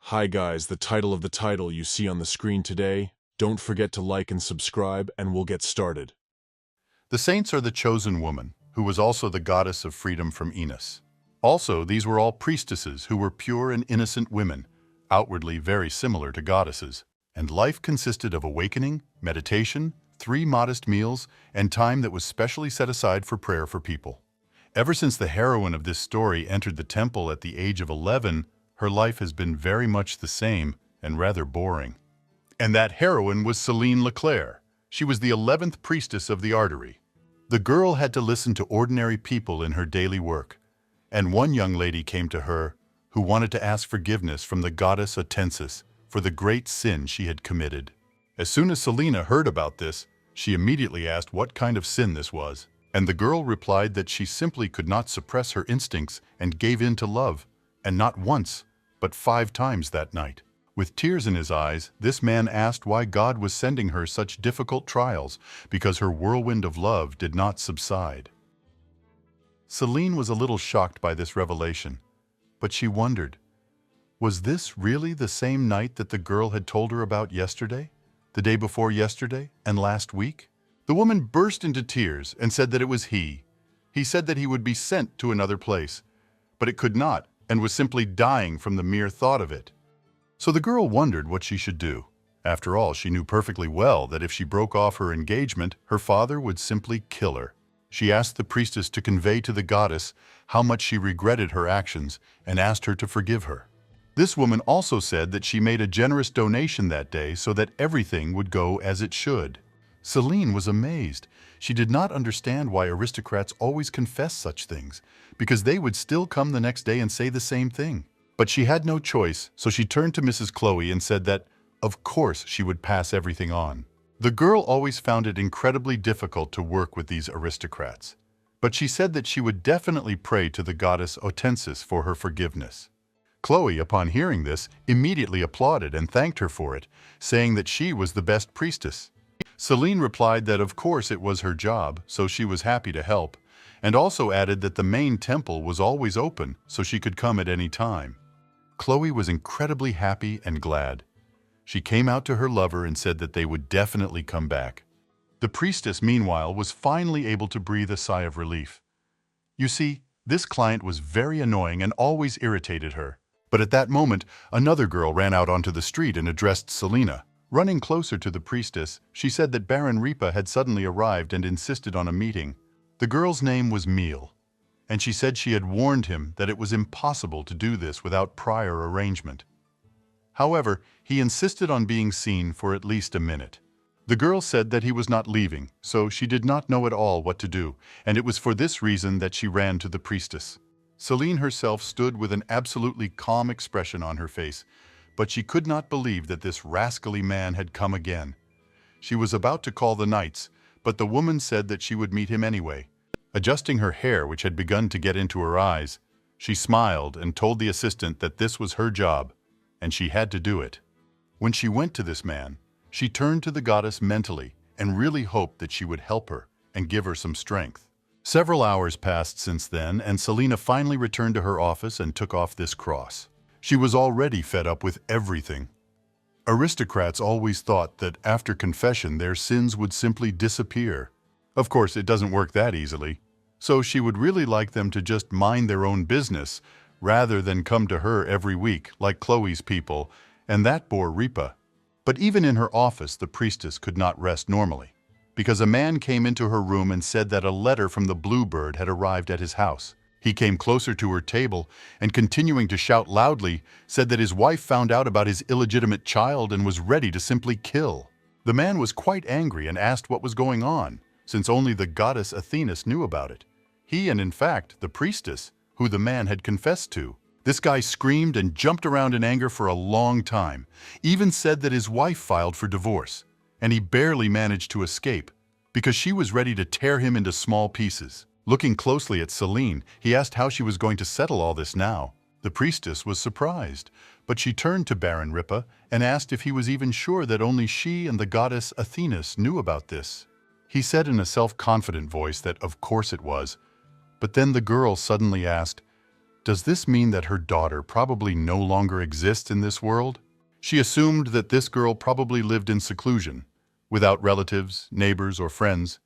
Hi guys, the title of the title you see on the screen today. Don't forget to like and subscribe and we'll get started. The saints are the chosen woman, who was also the goddess of freedom from Enos. Also, these were all priestesses who were pure and innocent women, outwardly very similar to goddesses. And life consisted of awakening, meditation, 3 modest meals, and time that was specially set aside for prayer for people. Ever since the heroine of this story entered the temple at the age of 11, her life has been very much the same and rather boring. And that heroine was Celine Leclerc. She was the 11th priestess of the artery. The girl had to listen to ordinary people in her daily work, and one young lady came to her who wanted to ask forgiveness from the goddess Otensis for the great sin she had committed. As soon as Selena heard about this, she immediately asked what kind of sin this was, and the girl replied that she simply could not suppress her instincts and gave in to love, and not once, but 5 times that night. With tears in his eyes, this man asked why God was sending her such difficult trials, because her whirlwind of love did not subside. Celine was a little shocked by this revelation, but she wondered, was this really the same night that the girl had told her about yesterday, the day before yesterday, and last week? The woman burst into tears and said that it was he. He said that he would be sent to another place, but it could not, and was simply dying from the mere thought of it. So the girl wondered what she should do. After all, she knew perfectly well that if she broke off her engagement, her father would simply kill her. She asked the priestess to convey to the goddess how much she regretted her actions and asked her to forgive her. This woman also said that she made a generous donation that day so that everything would go as it should. Celine was amazed. She did not understand why aristocrats always confess such things, because they would still come the next day and say the same thing. But she had no choice, so she turned to Mrs. Chloe and said that, of course, she would pass everything on. The girl always found it incredibly difficult to work with these aristocrats, but she said that she would definitely pray to the goddess Otensis for her forgiveness. Chloe, upon hearing this, immediately applauded and thanked her for it, saying that she was the best priestess. Celine replied that of course it was her job, so she was happy to help, and also added that the main temple was always open, so she could come at any time. Chloe was incredibly happy and glad. She came out to her lover and said that they would definitely come back. The priestess, meanwhile, was finally able to breathe a sigh of relief. You see, this client was very annoying and always irritated her. But at that moment, another girl ran out onto the street and addressed Selena. Running closer to the priestess, she said that Baron Ripa had suddenly arrived and insisted on a meeting. The girl's name was Meal, and she said she had warned him that it was impossible to do this without prior arrangement. However, he insisted on being seen for at least a minute. The girl said that he was not leaving, so she did not know at all what to do, and it was for this reason that she ran to the priestess. Celine herself stood with an absolutely calm expression on her face, but she could not believe that this rascally man had come again. She was about to call the knights, but the woman said that she would meet him anyway. Adjusting her hair, which had begun to get into her eyes, she smiled and told the assistant that this was her job, and she had to do it. When she went to this man, she turned to the goddess mentally and really hoped that she would help her and give her some strength. Several hours passed since then, and Selena finally returned to her office and took off this cross. She was already fed up with everything. Aristocrats always thought that after confession their sins would simply disappear. Of course, it doesn't work that easily, so she would really like them to just mind their own business rather than come to her every week like Chloe's people, and that bore Ripa. But even in her office, the priestess could not rest normally, because a man came into her room and said that a letter from the bluebird had arrived at his house. He came closer to her table and, continuing to shout loudly, said that his wife found out about his illegitimate child and was ready to simply kill. The man was quite angry and asked what was going on, since only the goddess Athenis knew about it. He and, in fact, the priestess, who the man had confessed to. This guy screamed and jumped around in anger for a long time, even said that his wife filed for divorce, and he barely managed to escape, because she was ready to tear him into small pieces. Looking closely at Celine, he asked how she was going to settle all this now. The priestess was surprised, but she turned to Baron Ripa and asked if he was even sure that only she and the goddess Athenis knew about this. He said in a self-confident voice that of course it was, but then the girl suddenly asked, Does this mean that her daughter probably no longer exists in this world? She assumed that this girl probably lived in seclusion, without relatives, neighbors, or friends,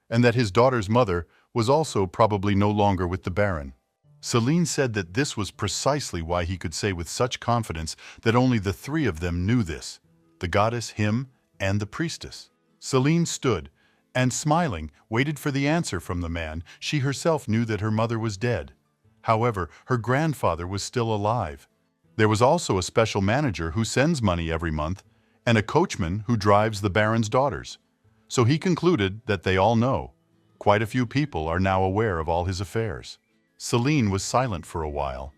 and that his daughter's mother was also probably no longer with the Baron. Celine said that this was precisely why he could say with such confidence that only the three of them knew this, the goddess, him, and the priestess. Celine stood, and smiling, waited for the answer from the man. She herself knew that her mother was dead. However, her grandfather was still alive. There was also a special manager who sends money every month, and a coachman who drives the Baron's daughters. So he concluded that they all know. Quite a few people are now aware of all his affairs. Celine was silent for a while.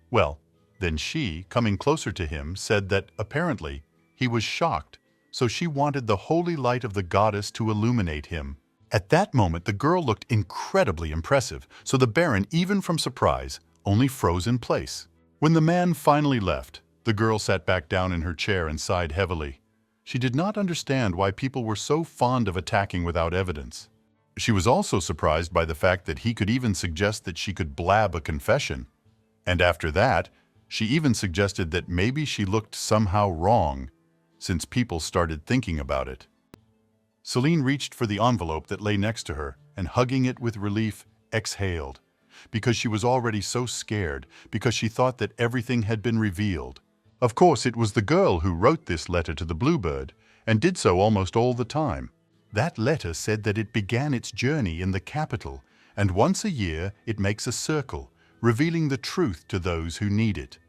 Well, then she, coming closer to him, said that, apparently, he was shocked, so she wanted the holy light of the goddess to illuminate him. At that moment, the girl looked incredibly impressive, so the Baron, even from surprise, only froze in place. When the man finally left, the girl sat back down in her chair and sighed heavily. She did not understand why people were so fond of attacking without evidence. She was also surprised by the fact that he could even suggest that she could blab a confession. And after that, she even suggested that maybe she looked somehow wrong, since people started thinking about it. Celine reached for the envelope that lay next to her and, hugging it with relief, exhaled, because she was already so scared, because she thought that everything had been revealed. Of course, it was the girl who wrote this letter to the bluebird, and did so almost all the time. That letter said that it began its journey in the capital, and once a year it makes a circle, revealing the truth to those who need it.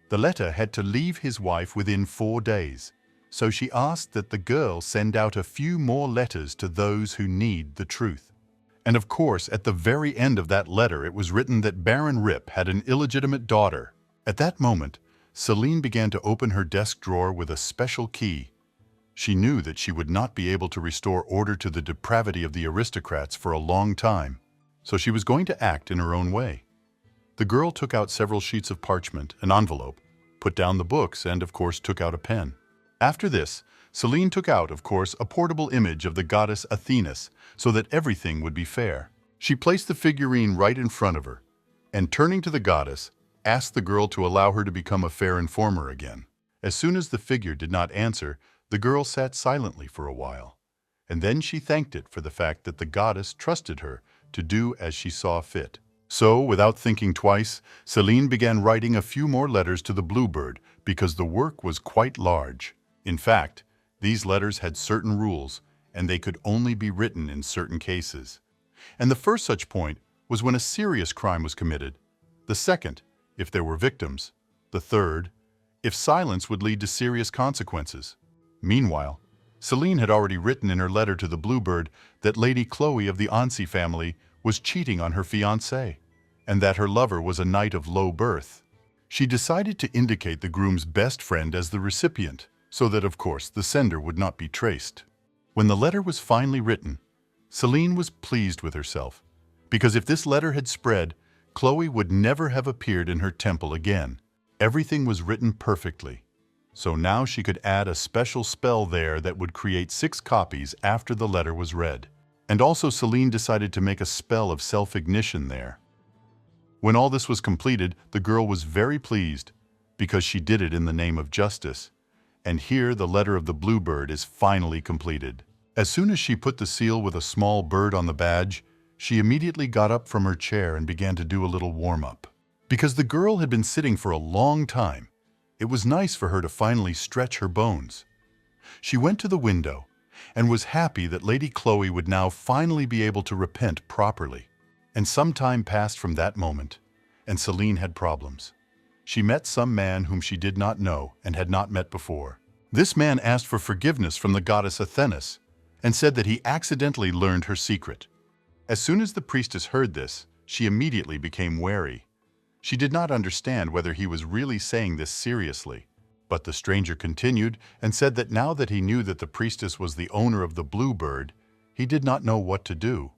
The letter had to leave his wife within 4 days, so she asked that the girl send out a few more letters to those who need the truth. And of course, at the very end of that letter, it was written that Baron Rip had an illegitimate daughter. At that moment, Celine began to open her desk drawer with a special key. She knew that she would not be able to restore order to the depravity of the aristocrats for a long time, so she was going to act in her own way. The girl took out several sheets of parchment, an envelope, put down the books, and of course took out a pen. After this, Celine took out, of course, a portable image of the goddess Athenis, so that everything would be fair. She placed the figurine right in front of her, and turning to the goddess, asked the girl to allow her to become a fair informer again. As soon as the figure did not answer, the girl sat silently for a while, and then she thanked it for the fact that the goddess trusted her to do as she saw fit. So, without thinking twice, Celine began writing a few more letters to the bluebird because the work was quite large. In fact, these letters had certain rules, and they could only be written in certain cases. And the first such point was when a serious crime was committed. The second, if there were victims. The third, if silence would lead to serious consequences. Meanwhile, Celine had already written in her letter to the bluebird that Lady Chloe of the Ansi family was cheating on her fiancé, and that her lover was a knight of low birth. She decided to indicate the groom's best friend as the recipient, so that, of course, the sender would not be traced. When the letter was finally written, Celine was pleased with herself, because if this letter had spread, Chloe would never have appeared in her temple again. Everything was written perfectly. So now she could add a special spell there that would create 6 copies after the letter was read. And also Celine decided to make a spell of self-ignition there. When all this was completed, the girl was very pleased, because she did it in the name of justice. And here the letter of the bluebird is finally completed. As soon as she put the seal with a small bird on the badge, she immediately got up from her chair and began to do a little warm-up. Because the girl had been sitting for a long time, it was nice for her to finally stretch her bones. She went to the window and was happy that Lady Chloe would now finally be able to repent properly. And some time passed from that moment, and Celine had problems. She met some man whom she did not know and had not met before. This man asked for forgiveness from the goddess Athenis and said that he accidentally learned her secret. As soon as the priestess heard this, she immediately became wary. She did not understand whether he was really saying this seriously. But the stranger continued and said that now that he knew that the priestess was the owner of the bluebird, he did not know what to do.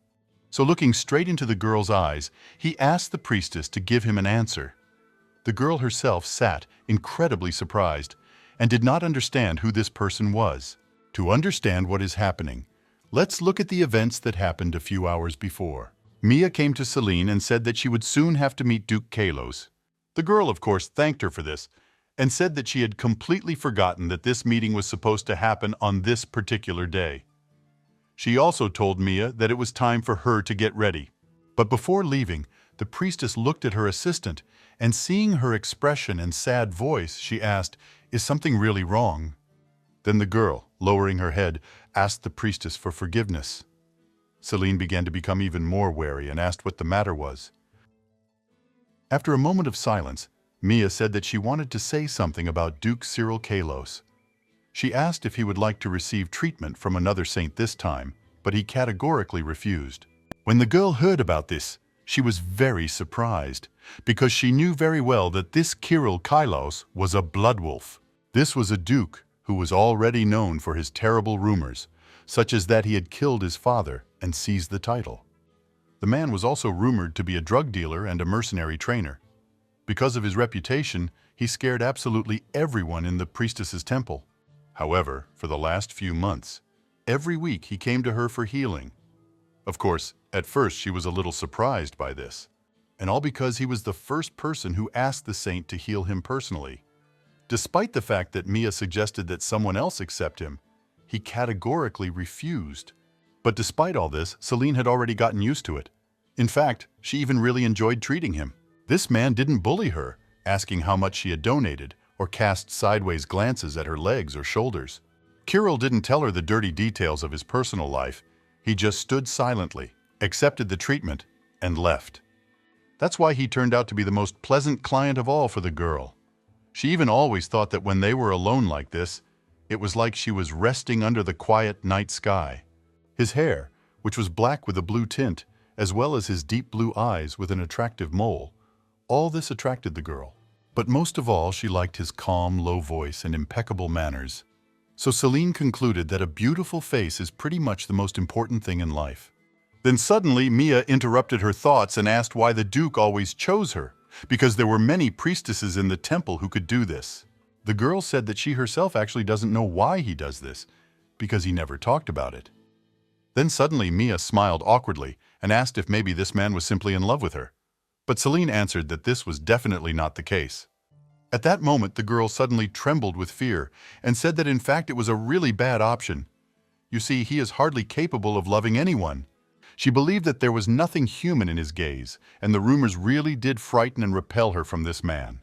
So looking straight into the girl's eyes, he asked the priestess to give him an answer. The girl herself sat, incredibly surprised, and did not understand who this person was. To understand what is happening, let's look at the events that happened a few hours before. Mia came to Celine and said that she would soon have to meet Duke Kaos. The girl, of course, thanked her for this and said that she had completely forgotten that this meeting was supposed to happen on this particular day. She also told Mia that it was time for her to get ready. But before leaving, the priestess looked at her assistant, and seeing her expression and sad voice, she asked, "Is something really wrong?" Then the girl, lowering her head, asked the priestess for forgiveness. Celine began to become even more wary and asked what the matter was. After a moment of silence, Mia said that she wanted to say something about Duke Kaos. She asked if he would like to receive treatment from another saint this time, but he categorically refused. When the girl heard about this, she was very surprised, because she knew very well that this Kaos was a blood wolf. This was a duke who was already known for his terrible rumors, such as that he had killed his father and seized the title. The man was also rumored to be a drug dealer and a mercenary trainer. Because of his reputation, he scared absolutely everyone in the priestess's temple. However, for the last few months, every week he came to her for healing. Of course, at first she was a little surprised by this, and all because he was the first person who asked the saint to heal him personally. Despite the fact that Mia suggested that someone else accept him, he categorically refused. But despite all this, Celine had already gotten used to it. In fact, she even really enjoyed treating him. This man didn't bully her, asking how much she had donated, or cast sideways glances at her legs or shoulders. Kirill didn't tell her the dirty details of his personal life. He just stood silently, accepted the treatment, and left. That's why he turned out to be the most pleasant client of all for the girl. She even always thought that when they were alone like this, it was like she was resting under the quiet night sky. His hair, which was black with a blue tint, as well as his deep blue eyes with an attractive mole, all this attracted the girl. But most of all, she liked his calm, low voice and impeccable manners. So Celine concluded that a beautiful face is pretty much the most important thing in life. Then suddenly, Mia interrupted her thoughts and asked why the Duke always chose her, because there were many priestesses in the temple who could do this. The girl said that she herself actually doesn't know why he does this, because he never talked about it. Then suddenly Mia smiled awkwardly and asked if maybe this man was simply in love with her. But Celine answered that this was definitely not the case. At that moment, the girl suddenly trembled with fear and said that in fact it was a really bad option. You see, he is hardly capable of loving anyone. She believed that there was nothing human in his gaze, and the rumors really did frighten and repel her from this man.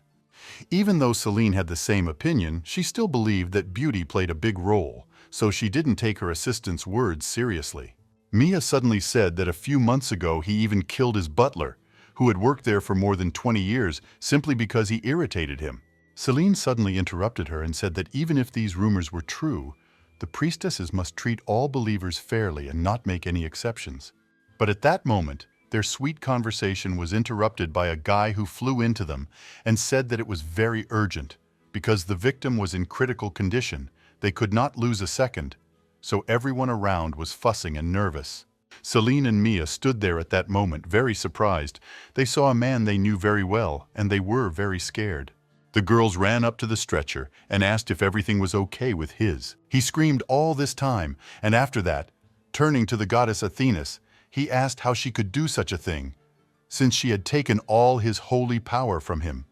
Even though Celine had the same opinion, she still believed that beauty played a big role, so she didn't take her assistant's words seriously. Mia suddenly said that a few months ago he even killed his butler, who had worked there for more than 20 years simply because he irritated him. Celine suddenly interrupted her and said that even if these rumors were true, the priestesses must treat all believers fairly and not make any exceptions. But at that moment, their sweet conversation was interrupted by a guy who flew into them and said that it was very urgent, because the victim was in critical condition. They could not lose a second, so everyone around was fussing and nervous. Celine and Mia stood there at that moment, very surprised. They saw a man they knew very well, and they were very scared. The girls ran up to the stretcher and asked if everything was okay with his. He screamed all this time, and after that, turning to the goddess Athenis, he asked how she could do such a thing, since she had taken all his holy power from him.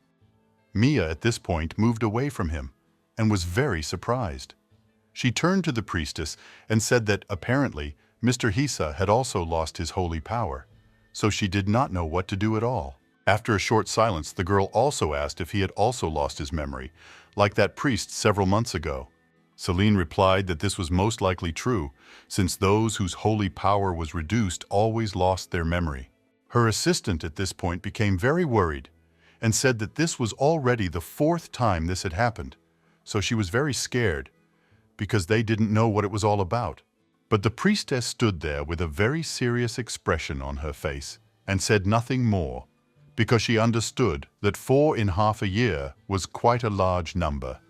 Mia at this point moved away from him and was very surprised. She turned to the priestess and said that apparently Mr. Hisa had also lost his holy power, so she did not know what to do at all. After a short silence, the girl also asked if he had also lost his memory, like that priest several months ago. Celine replied that this was most likely true, since those whose holy power was reduced always lost their memory. Her assistant at this point became very worried and said that this was already the 4th time this had happened, so she was very scared because they didn't know what it was all about. But the priestess stood there with a very serious expression on her face and said nothing more, because she understood that 4 in half a year was quite a large number.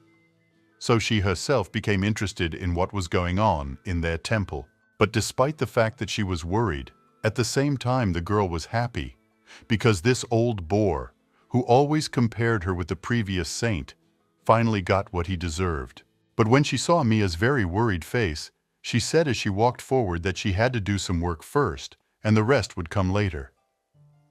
So she herself became interested in what was going on in their temple. But despite the fact that she was worried, at the same time the girl was happy, because this old boar, who always compared her with the previous saint, finally got what he deserved. But when she saw Mia's very worried face, she said as she walked forward that she had to do some work first, and the rest would come later.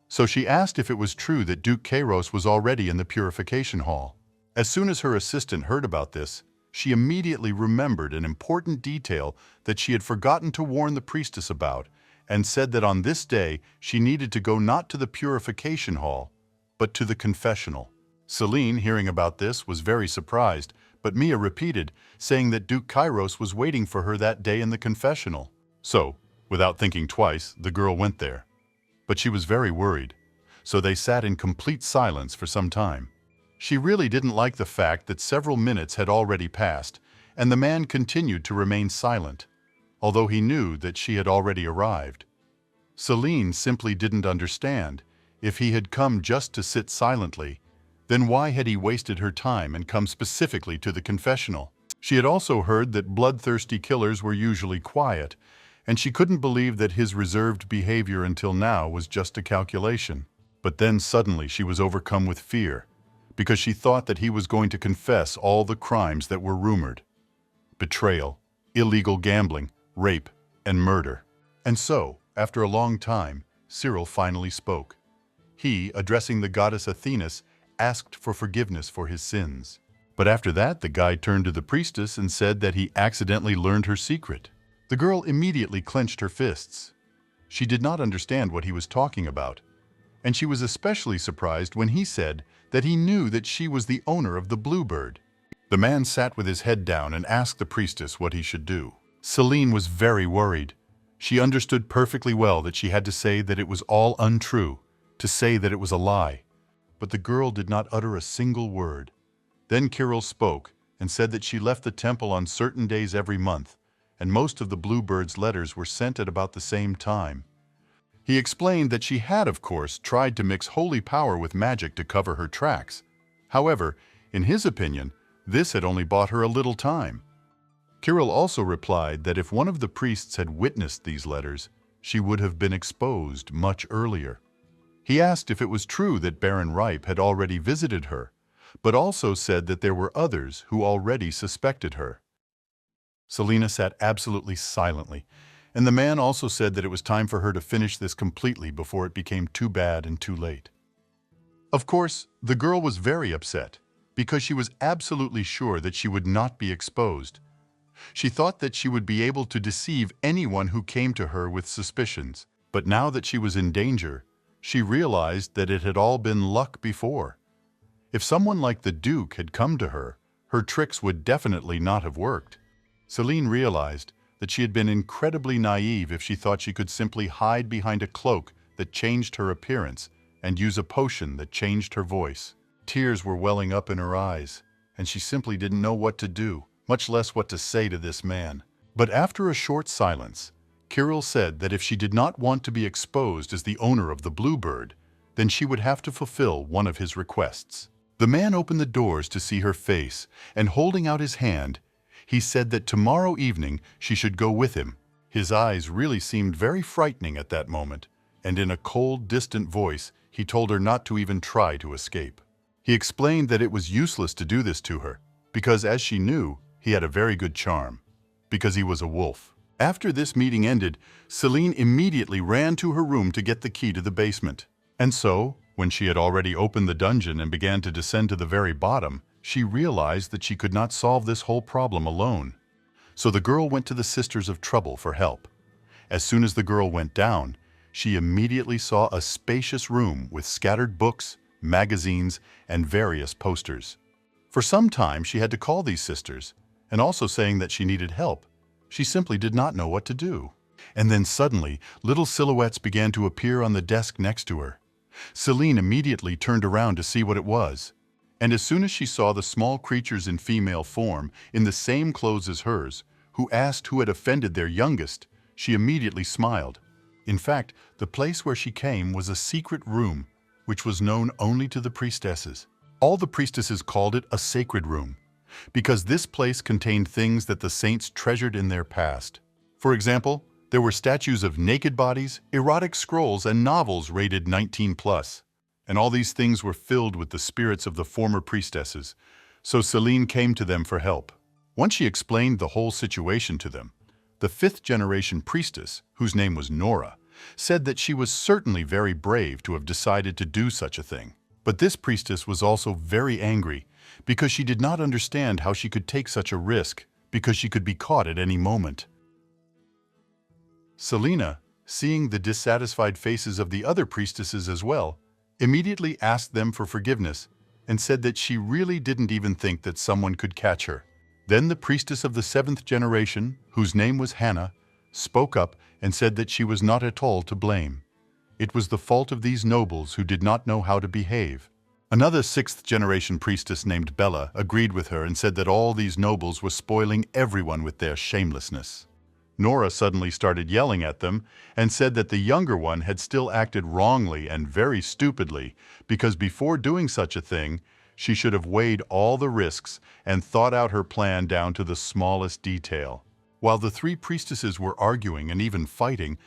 So she asked if it was true that Duke Kaos was already in the purification hall. As soon as her assistant heard about this, she immediately remembered an important detail that she had forgotten to warn the priestess about, and said that on this day she needed to go not to the purification hall, but to the confessional. Celine, hearing about this, was very surprised, but Mia repeated, saying that Duke Kaos was waiting for her that day in the confessional. So, without thinking twice, the girl went there. But she was very worried, so they sat in complete silence for some time. She really didn't like the fact that several minutes had already passed, and the man continued to remain silent, although he knew that she had already arrived. Celine simply didn't understand. If he had come just to sit silently, then why had he wasted her time and come specifically to the confessional? She had also heard that bloodthirsty killers were usually quiet, and she couldn't believe that his reserved behavior until now was just a calculation. But then suddenly she was overcome with fear, because she thought that he was going to confess all the crimes that were rumored: betrayal, illegal gambling, rape, and murder. And so, after a long time, Cyril finally spoke. He, addressing the goddess Athenis, asked for forgiveness for his sins. But after that, the guy turned to the priestess and said that he accidentally learned her secret. The girl immediately clenched her fists. She did not understand what he was talking about, and she was especially surprised when he said that he knew that she was the owner of the bluebird. The man sat with his head down and asked the priestess what he should do. Celine was very worried. She understood perfectly well that she had to say that it was all untrue, to say that it was a lie. But the girl did not utter a single word. Then Kirill spoke and said that she left the temple on certain days every month, and most of the bluebird's letters were sent at about the same time. He explained that she had, of course, tried to mix holy power with magic to cover her tracks. However, in his opinion, this had only bought her a little time. Kirill also replied that if one of the priests had witnessed these letters, she would have been exposed much earlier. He asked if it was true that Baron Ripe had already visited her, but also said that there were others who already suspected her. Selena sat absolutely silently, and the man also said that it was time for her to finish this completely before it became too bad and too late. Of course, the girl was very upset, because she was absolutely sure that she would not be exposed. She thought that she would be able to deceive anyone who came to her with suspicions, but now that she was in danger, she realized that it had all been luck before. If someone like the Duke had come to her, her tricks would definitely not have worked. Celine realized that she had been incredibly naive if she thought she could simply hide behind a cloak that changed her appearance and use a potion that changed her voice. Tears were welling up in her eyes, and she simply didn't know what to do, much less what to say to this man. But after a short silence, Kirill said that if she did not want to be exposed as the owner of the bluebird, then she would have to fulfill one of his requests. The man opened the doors to see her face, and holding out his hand, he said that tomorrow evening she should go with him. His eyes really seemed very frightening at that moment, and in a cold, distant voice, he told her not to even try to escape. He explained that it was useless to do this to her, because as she knew, he had a very good charm, because he was a wolf. After this meeting ended, Celine immediately ran to her room to get the key to the basement. And so, when she had already opened the dungeon and began to descend to the very bottom, she realized that she could not solve this whole problem alone. So the girl went to the Sisters of Trouble for help. As soon as the girl went down, she immediately saw a spacious room with scattered books, magazines, and various posters. For some time she had to call these sisters, and also saying that she needed help. She simply did not know what to do. And then suddenly, little silhouettes began to appear on the desk next to her. Celine immediately turned around to see what it was. And as soon as she saw the small creatures in female form, in the same clothes as hers, who asked who had offended their youngest, she immediately smiled. In fact, the place where she came was a secret room, which was known only to the priestesses. All the priestesses called it a sacred room, because this place contained things that the saints treasured in their past. For example, there were statues of naked bodies, erotic scrolls, and novels rated 19+. And all these things were filled with the spirits of the former priestesses, so Celine came to them for help. Once she explained the whole situation to them, the fifth-generation priestess, whose name was Nora, said that she was certainly very brave to have decided to do such a thing. But this priestess was also very angry because she did not understand how she could take such a risk because she could be caught at any moment. Selena, seeing the dissatisfied faces of the other priestesses as well, immediately asked them for forgiveness and said that she really didn't even think that someone could catch her. Then the priestess of the 7th generation, whose name was Hannah, spoke up and said that she was not at all to blame. It was the fault of these nobles who did not know how to behave. Another 6th generation priestess named Bella agreed with her and said that all these nobles were spoiling everyone with their shamelessness. Nora suddenly started yelling at them and said that the younger one had still acted wrongly and very stupidly because before doing such a thing, she should have weighed all the risks and thought out her plan down to the smallest detail. While the 3 priestesses were arguing and even fighting,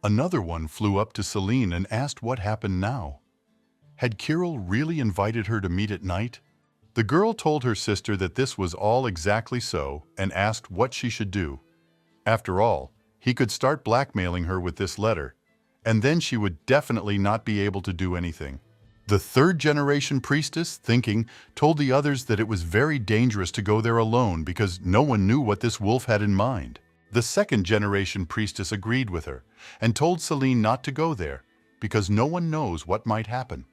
another one flew up to Celine and asked what happened now. Had Kirill really invited her to meet at night? The girl told her sister that this was all exactly so and asked what she should do. After all, he could start blackmailing her with this letter, and then she would definitely not be able to do anything. The 3rd generation priestess, thinking, told the others that it was very dangerous to go there alone because no one knew what this wolf had in mind. The 2nd generation priestess agreed with her and told Celine not to go there because no one knows what might happen.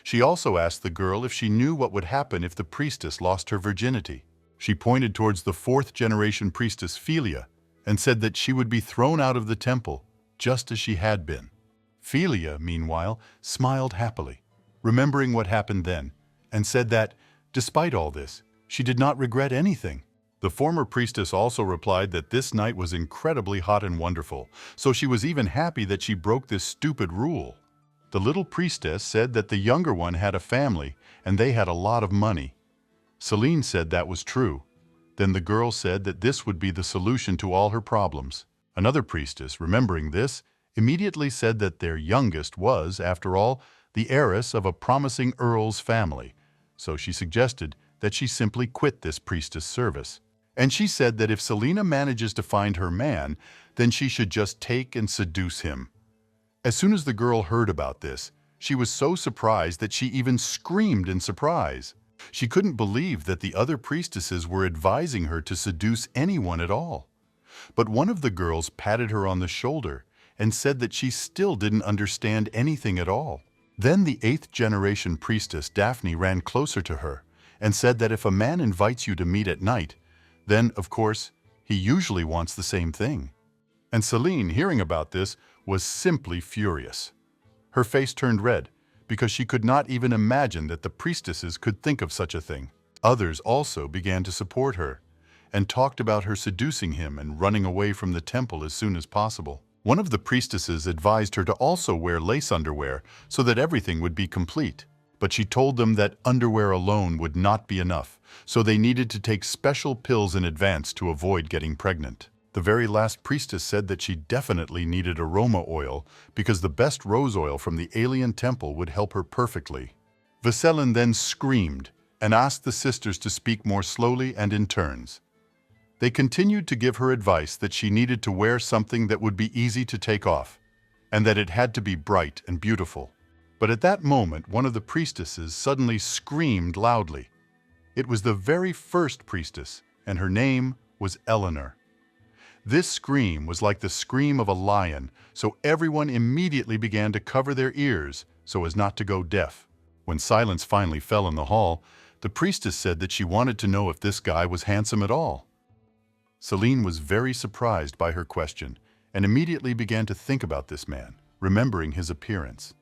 She also asked the girl if she knew what would happen if the priestess lost her virginity. She pointed towards the 4th generation priestess Philia and said that she would be thrown out of the temple, just as she had been. Philia, meanwhile, smiled happily, remembering what happened then, and said that, despite all this, she did not regret anything. The former priestess also replied that this night was incredibly hot and wonderful, so she was even happy that she broke this stupid rule. The little priestess said that the younger one had a family and they had a lot of money. Celine said that was true. Then the girl said that this would be the solution to all her problems. Another priestess, remembering this, immediately said that their youngest was, after all, the heiress of a promising earl's family, so she suggested that she simply quit this priestess service. And she said that if Selena manages to find her man, then she should just take and seduce him. As soon as the girl heard about this, she was so surprised that she even screamed in surprise. She couldn't believe that the other priestesses were advising her to seduce anyone at all. But one of the girls patted her on the shoulder and said that she still didn't understand anything at all. Then the 8th generation priestess Daphne ran closer to her and said that if a man invites you to meet at night, then, of course, he usually wants the same thing. And Celine, hearing about this, was simply furious. Her face turned red because she could not even imagine that the priestesses could think of such a thing. Others also began to support her and talked about her seducing him and running away from the temple as soon as possible. One of the priestesses advised her to also wear lace underwear so that everything would be complete. But she told them that underwear alone would not be enough, so they needed to take special pills in advance to avoid getting pregnant. The very last priestess said that she definitely needed aroma oil because the best rose oil from the alien temple would help her perfectly. Veselin then screamed and asked the sisters to speak more slowly and in turns. They continued to give her advice that she needed to wear something that would be easy to take off, and that it had to be bright and beautiful. But at that moment, one of the priestesses suddenly screamed loudly. It was the very first priestess, and her name was Eleanor. This scream was like the scream of a lion, so everyone immediately began to cover their ears so as not to go deaf. When silence finally fell in the hall, the priestess said that she wanted to know if this guy was handsome at all. Celine was very surprised by her question and immediately began to think about this man, remembering his appearance.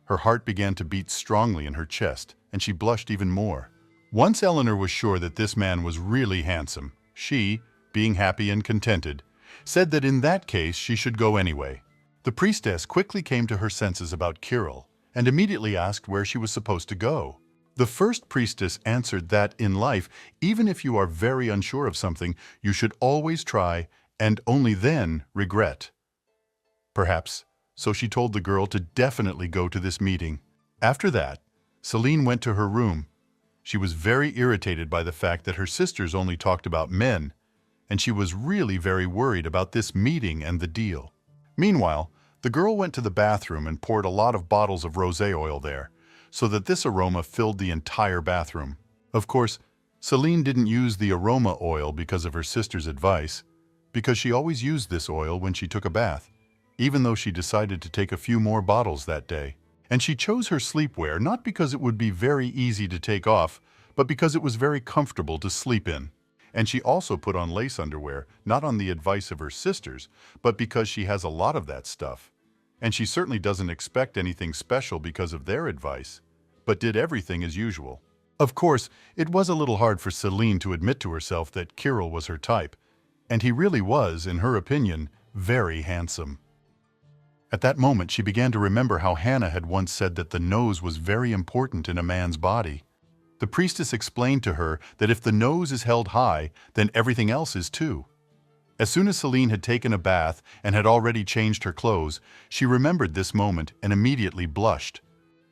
Her heart began to beat strongly in her chest, and she blushed even more. Once Eleanor was sure that this man was really handsome, she, being happy and contented, said that in that case she should go anyway. The priestess quickly came to her senses about Kirill and immediately asked where she was supposed to go. The first priestess answered that in life, even if you are very unsure of something, you should always try and only then regret. Perhaps, so she told the girl to definitely go to this meeting. After that, Celine went to her room. She was very irritated by the fact that her sisters only talked about men, and she was really very worried about this meeting and the deal. Meanwhile, The girl went to the bathroom and poured a lot of bottles of rosé oil there, so that this aroma filled the entire bathroom. Of course, Celine didn't use the aroma oil because of her sister's advice, because she always used this oil when she took a bath, even though she decided to take a few more bottles that day. And she chose her sleepwear not because it would be very easy to take off, but because it was very comfortable to sleep in. And she also put on lace underwear, not on the advice of her sisters, but because she has a lot of that stuff. And she certainly doesn't expect anything special because of their advice, but did everything as usual. Of course, it was a little hard for Celine to admit to herself that Kirill was her type, and he really was, in her opinion, very handsome. At that moment, she began to remember how Hannah had once said that the nose was very important in a man's body. The priestess explained to her that if the nose is held high, then everything else is too. As soon as Celine had taken a bath and had already changed her clothes, she remembered this moment and immediately blushed.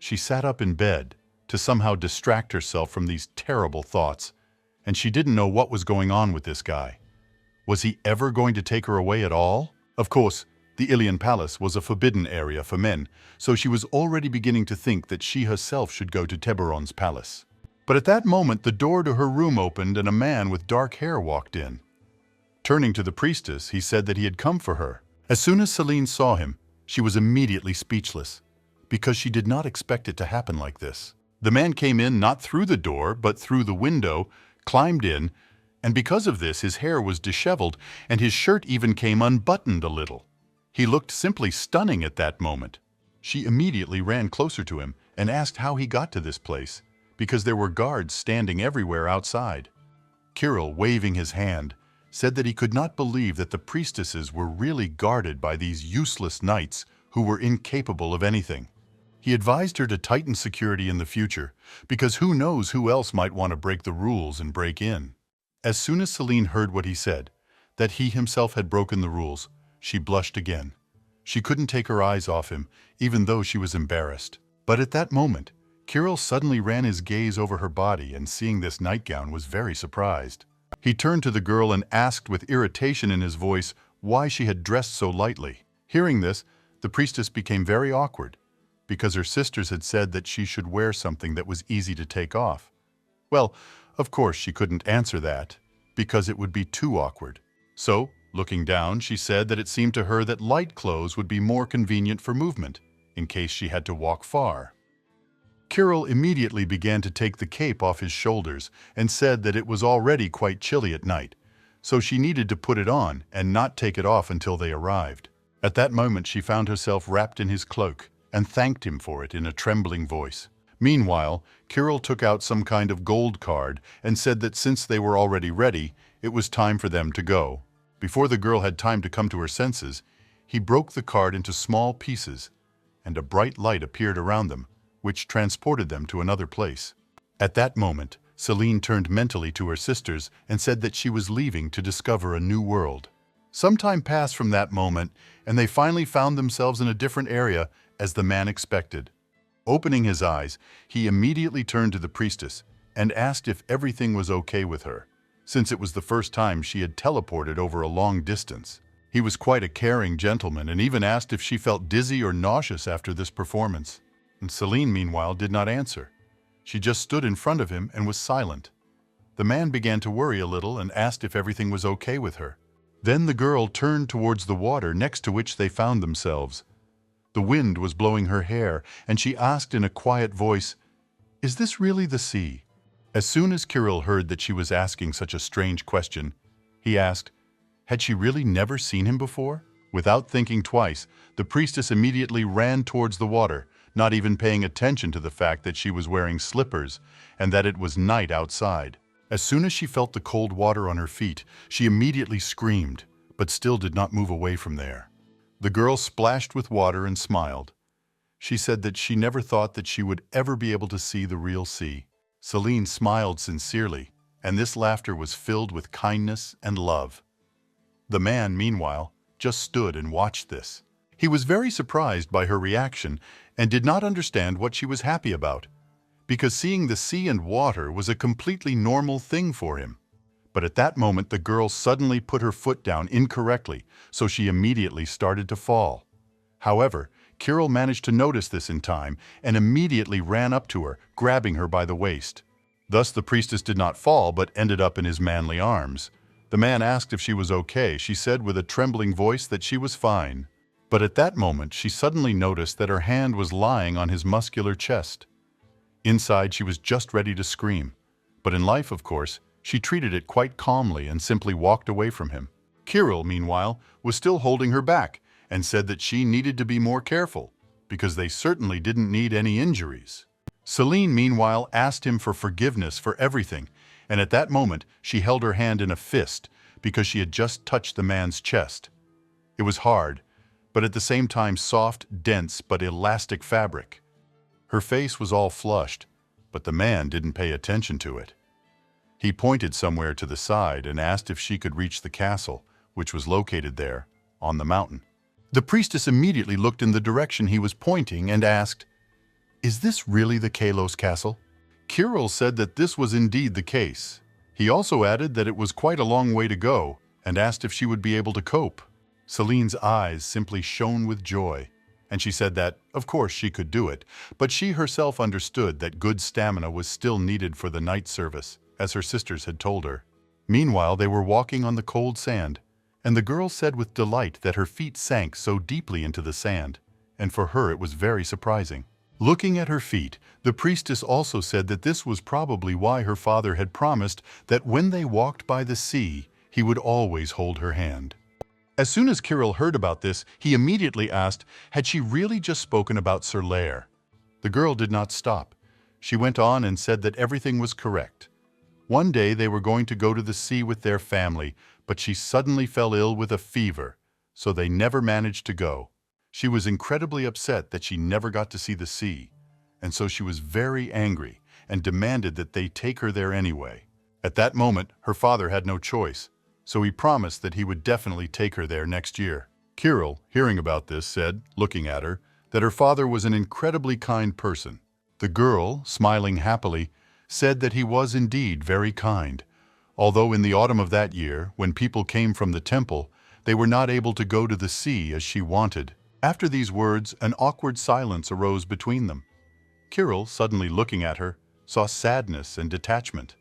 She sat up in bed to somehow distract herself from these terrible thoughts, and she didn't know what was going on with this guy. Was he ever going to take her away at all? Of course, the Ilian Palace was a forbidden area for men, so she was already beginning to think that she herself should go to Tiburon's palace. But at that moment, the door to her room opened and a man with dark hair walked in. Turning to the priestess, he said that he had come for her. As soon as Celine saw him, she was immediately speechless, because she did not expect it to happen like this. The man came in not through the door, but through the window, climbed in, and because of this, his hair was disheveled, and his shirt even came unbuttoned a little. He looked simply stunning at that moment. She immediately ran closer to him and asked how he got to this place, because there were guards standing everywhere outside. Kirill, waving his hand, said that he could not believe that the priestesses were really guarded by these useless knights who were incapable of anything. He advised her to tighten security in the future, because who knows who else might want to break the rules and break in. As soon as Celine heard what he said, that he himself had broken the rules, she blushed again. She couldn't take her eyes off him, even though she was embarrassed. But at that moment, Kirill suddenly ran his gaze over her body and seeing this nightgown was very surprised. He turned to the girl and asked with irritation in his voice why she had dressed so lightly. Hearing this, the priestess became very awkward, because her sisters had said that she should wear something that was easy to take off. Well, of course she couldn't answer that, because it would be too awkward. So, looking down, she said that it seemed to her that light clothes would be more convenient for movement, in case she had to walk far. Kirill immediately began to take the cape off his shoulders and said that it was already quite chilly at night, so she needed to put it on and not take it off until they arrived. At that moment she found herself wrapped in his cloak and thanked him for it in a trembling voice. Meanwhile, Kirill took out some kind of gold card and said that since they were already ready, it was time for them to go. Before the girl had time to come to her senses, he broke the card into small pieces, and a bright light appeared around them, which transported them to another place. At that moment, Celine turned mentally to her sisters and said that she was leaving to discover a new world. Some time passed from that moment, and they finally found themselves in a different area as the man expected. Opening his eyes, he immediately turned to the priestess and asked if everything was okay with her, since it was the first time she had teleported over a long distance. He was quite a caring gentleman and even asked if she felt dizzy or nauseous after this performance. And Celine, meanwhile, did not answer. She just stood in front of him and was silent. The man began to worry a little and asked if everything was okay with her. Then the girl turned towards the water next to which they found themselves. The wind was blowing her hair, and she asked in a quiet voice, "Is this really the sea?" As soon as Kirill heard that she was asking such a strange question, he asked, had she really never seen him before? Without thinking twice, the priestess immediately ran towards the water, not even paying attention to the fact that she was wearing slippers and that it was night outside. As soon as she felt the cold water on her feet, she immediately screamed, but still did not move away from there. The girl splashed with water and smiled. She said that she never thought that she would ever be able to see the real sea. Celine smiled sincerely, and this laughter was filled with kindness and love. The man, meanwhile, just stood and watched this. He was very surprised by her reaction and did not understand what she was happy about, because seeing the sea and water was a completely normal thing for him. But at that moment the girl suddenly put her foot down incorrectly, so she immediately started to fall. However, Kirill managed to notice this in time and immediately ran up to her, grabbing her by the waist. Thus the priestess did not fall but ended up in his manly arms. The man asked if she was okay. She said with a trembling voice that she was fine. But at that moment she suddenly noticed that her hand was lying on his muscular chest. Inside she was just ready to scream. But in life, of course, she treated it quite calmly and simply walked away from him. Kirill, meanwhile, was still holding her back and said that she needed to be more careful, because they certainly didn't need any injuries. Celine, meanwhile, asked him for forgiveness for everything, and at that moment she held her hand in a fist because she had just touched the man's chest. It was hard, but at the same time soft, dense, but elastic fabric. Her face was all flushed, but the man didn't pay attention to it. He pointed somewhere to the side and asked if she could reach the castle, which was located there, on the mountain. The priestess immediately looked in the direction he was pointing and asked, "Is this really the Kaos castle?" Kirill said that this was indeed the case. He also added that it was quite a long way to go and asked if she would be able to cope. Celine's eyes simply shone with joy, and she said that, of course, she could do it, but she herself understood that good stamina was still needed for the night service, as her sisters had told her. Meanwhile, they were walking on the cold sand, and the girl said with delight that her feet sank so deeply into the sand, and for her it was very surprising. Looking at her feet, the priestess also said that this was probably why her father had promised that when they walked by the sea, he would always hold her hand. As soon as Kirill heard about this, he immediately asked, had she really just spoken about Sir Lair? The girl did not stop. She went on and said that everything was correct. One day they were going to go to the sea with their family, but she suddenly fell ill with a fever, so they never managed to go. She was incredibly upset that she never got to see the sea, and so she was very angry and demanded that they take her there anyway. At that moment, her father had no choice, so he promised that he would definitely take her there next year. Kirill, hearing about this, said, looking at her, that her father was an incredibly kind person. The girl, smiling happily, said that he was indeed very kind, although in the autumn of that year, when people came from the temple, they were not able to go to the sea as she wanted. After these words, an awkward silence arose between them. Kirill, suddenly looking at her, saw sadness and detachment.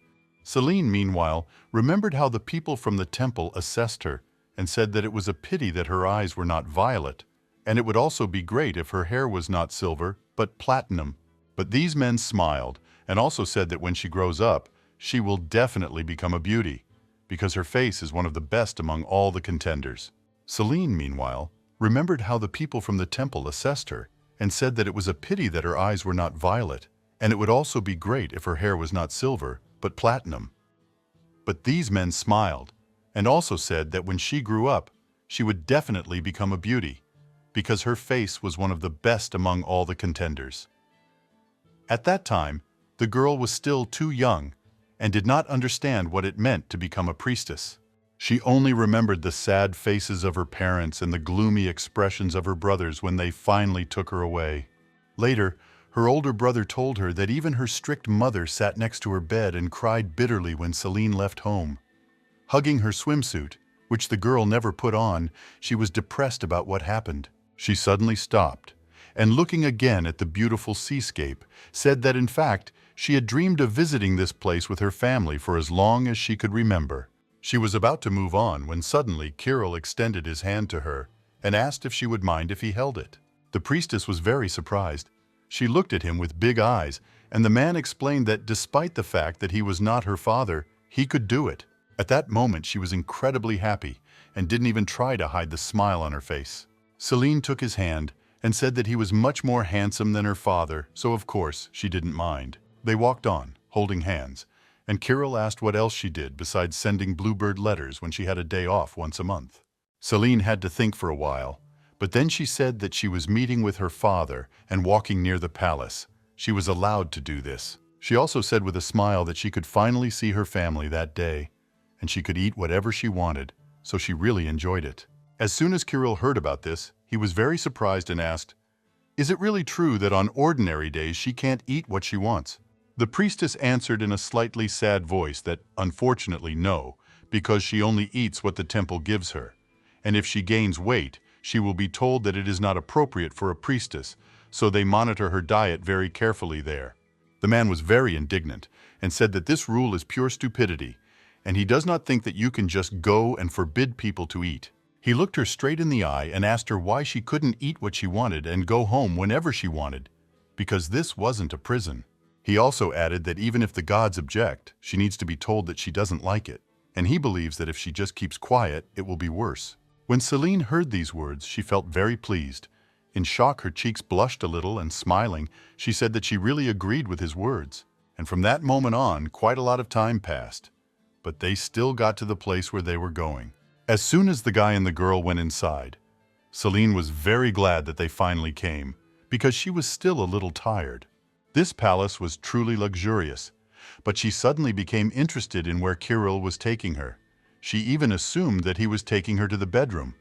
Celine, meanwhile, remembered how the people from the temple assessed her and said that it was a pity that her eyes were not violet, and it would also be great if her hair was not silver, but platinum. But these men smiled and also said that when she grows up, she will definitely become a beauty, because her face is one of the best among all the contenders. Celine, meanwhile, remembered how the people from the temple assessed her and said that it was a pity that her eyes were not violet, and it would also be great if her hair was not silver, but platinum. But these men smiled and also said that when she grew up, she would definitely become a beauty, because her face was one of the best among all the contenders. At that time, the girl was still too young and did not understand what it meant to become a priestess. She only remembered the sad faces of her parents and the gloomy expressions of her brothers when they finally took her away. Later, her older brother told her that even her strict mother sat next to her bed and cried bitterly when Celine left home. Hugging her swimsuit, which the girl never put on, she was depressed about what happened. She suddenly stopped, and looking again at the beautiful seascape, said that in fact, she had dreamed of visiting this place with her family for as long as she could remember. She was about to move on when suddenly Kirill extended his hand to her and asked if she would mind if he held it. The priestess was very surprised. She looked at him with big eyes, and the man explained that despite the fact that he was not her father, he could do it. At that moment, she was incredibly happy and didn't even try to hide the smile on her face. Celine took his hand and said that he was much more handsome than her father, so of course she didn't mind. They walked on, holding hands, and Kirill asked what else she did besides sending bluebird letters when she had a day off once a month. Celine had to think for a while, but then she said that she was meeting with her father and walking near the palace. She was allowed to do this. She also said with a smile that she could finally see her family that day, and she could eat whatever she wanted, so she really enjoyed it. As soon as Kirill heard about this, he was very surprised and asked, "Is it really true that on ordinary days she can't eat what she wants?" The priestess answered in a slightly sad voice that, unfortunately, no, because she only eats what the temple gives her, and if she gains weight, she will be told that it is not appropriate for a priestess, so they monitor her diet very carefully there. The man was very indignant and said that this rule is pure stupidity, and he does not think that you can just go and forbid people to eat. He looked her straight in the eye and asked her why she couldn't eat what she wanted and go home whenever she wanted, because this wasn't a prison. He also added that even if the gods object, she needs to be told that she doesn't like it, and he believes that if she just keeps quiet, it will be worse. When Celine heard these words, she felt very pleased. In shock, her cheeks blushed a little, and smiling, she said that she really agreed with his words. And from that moment on, quite a lot of time passed. But they still got to the place where they were going. As soon as the guy and the girl went inside, Celine was very glad that they finally came, because she was still a little tired. This palace was truly luxurious, but she suddenly became interested in where Kirill was taking her. She even assumed that he was taking her to the bedroom.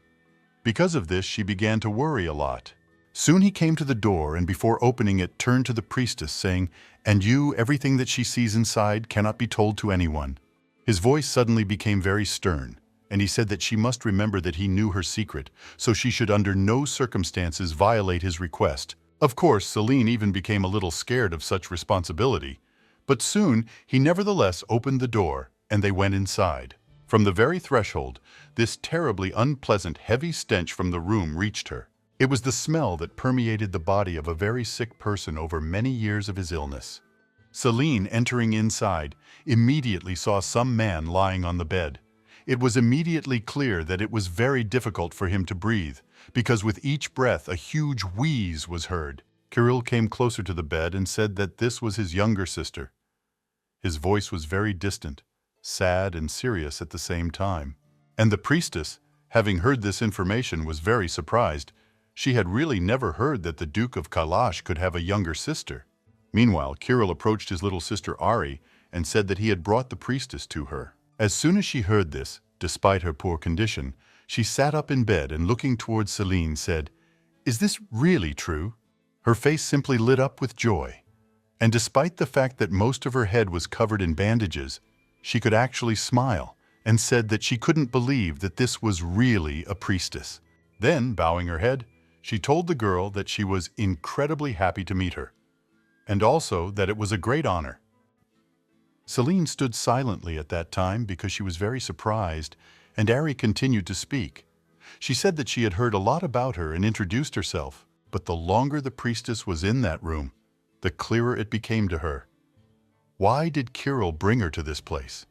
Because of this, she began to worry a lot. Soon he came to the door and before opening it turned to the priestess saying, "And you, everything that she sees inside cannot be told to anyone." His voice suddenly became very stern, and he said that she must remember that he knew her secret, so she should under no circumstances violate his request. Of course, Celine even became a little scared of such responsibility, but soon he nevertheless opened the door and they went inside. From the very threshold, this terribly unpleasant, heavy stench from the room reached her. It was the smell that permeated the body of a very sick person over many years of his illness. Celine, entering inside, immediately saw some man lying on the bed. It was immediately clear that it was very difficult for him to breathe, because with each breath a huge wheeze was heard. Kirill came closer to the bed and said that this was his younger sister. His voice was very distant, sad and serious at the same time. And the priestess, having heard this information, was very surprised. She had really never heard that the Duke of Kaos could have a younger sister. Meanwhile, Kirill approached his little sister Ari and said that he had brought the priestess to her. As soon as she heard this, despite her poor condition, she sat up in bed and looking towards Celine said, "Is this really true?" Her face simply lit up with joy. And despite the fact that most of her head was covered in bandages, she could actually smile and said that she couldn't believe that this was really a priestess. Then, bowing her head, she told the girl that she was incredibly happy to meet her, and also that it was a great honor. Celine stood silently at that time because she was very surprised, and Ari continued to speak. She said that she had heard a lot about her and introduced herself, but the longer the priestess was in that room, the clearer it became to her. Why did Kirill bring her to this place?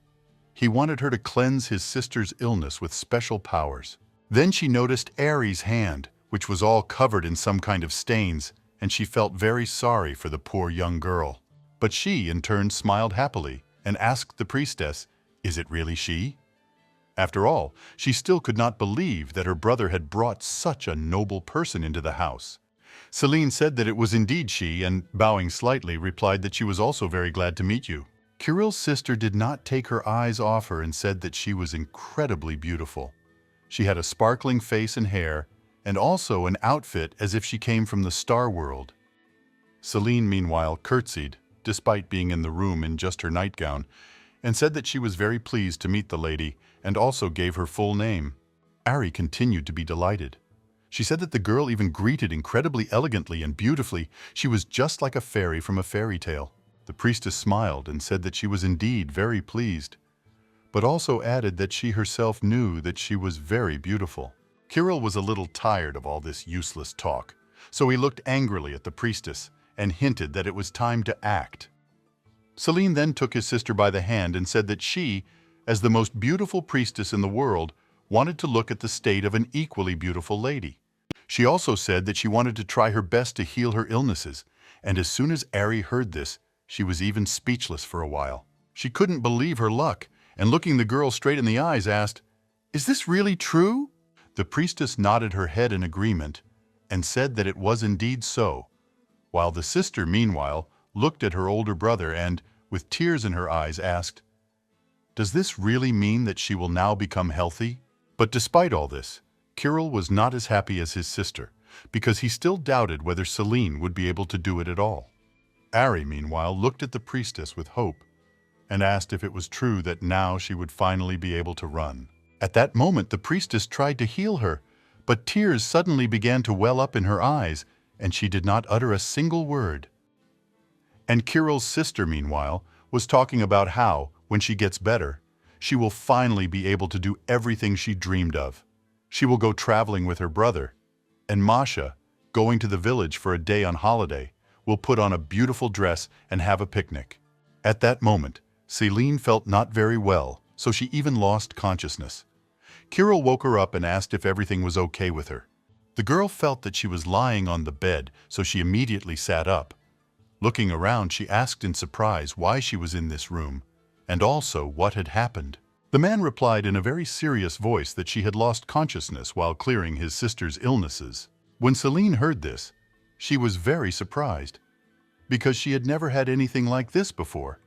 He wanted her to cleanse his sister's illness with special powers. Then she noticed Ari's hand, which was all covered in some kind of stains, and she felt very sorry for the poor young girl. But she, in turn, smiled happily and asked the priestess, "Is it really she?" After all, she still could not believe that her brother had brought such a noble person into the house. Celine said that it was indeed she, and, bowing slightly, replied that she was also very glad to meet you. Kirill's sister did not take her eyes off her and said that she was incredibly beautiful. She had a sparkling face and hair, and also an outfit as if she came from the star world. Celine, meanwhile, curtsied, despite being in the room in just her nightgown, and said that she was very pleased to meet the lady, and also gave her full name. Ari continued to be delighted. She said that the girl even greeted incredibly elegantly and beautifully. She was just like a fairy from a fairy tale. The priestess smiled and said that she was indeed very pleased, but also added that she herself knew that she was very beautiful. Kirill was a little tired of all this useless talk, so he looked angrily at the priestess and hinted that it was time to act. Celine then took his sister by the hand and said that she, as the most beautiful priestess in the world, wanted to look at the state of an equally beautiful lady. She also said that she wanted to try her best to heal her illnesses, and as soon as Ari heard this, she was even speechless for a while. She couldn't believe her luck, and looking the girl straight in the eyes asked, "Is this really true?" The priestess nodded her head in agreement and said that it was indeed so, while the sister, meanwhile, looked at her older brother and, with tears in her eyes, asked, "Does this really mean that she will now become healthy?" But despite all this, Kirill was not as happy as his sister, because he still doubted whether Celine would be able to do it at all. Ari, meanwhile, looked at the priestess with hope and asked if it was true that now she would finally be able to run. At that moment, the priestess tried to heal her, but tears suddenly began to well up in her eyes, and she did not utter a single word. And Kirill's sister, meanwhile, was talking about how, when she gets better, she will finally be able to do everything she dreamed of. She will go traveling with her brother, and Masha, going to the village for a day on holiday, will put on a beautiful dress and have a picnic. At that moment, Celine felt not very well, so she even lost consciousness. Kirill woke her up and asked if everything was okay with her. The girl felt that she was lying on the bed, so she immediately sat up. Looking around, she asked in surprise why she was in this room, and also what had happened. The man replied in a very serious voice that she had lost consciousness while clearing his sister's illnesses. When Celine heard this, she was very surprised, because she had never had anything like this before,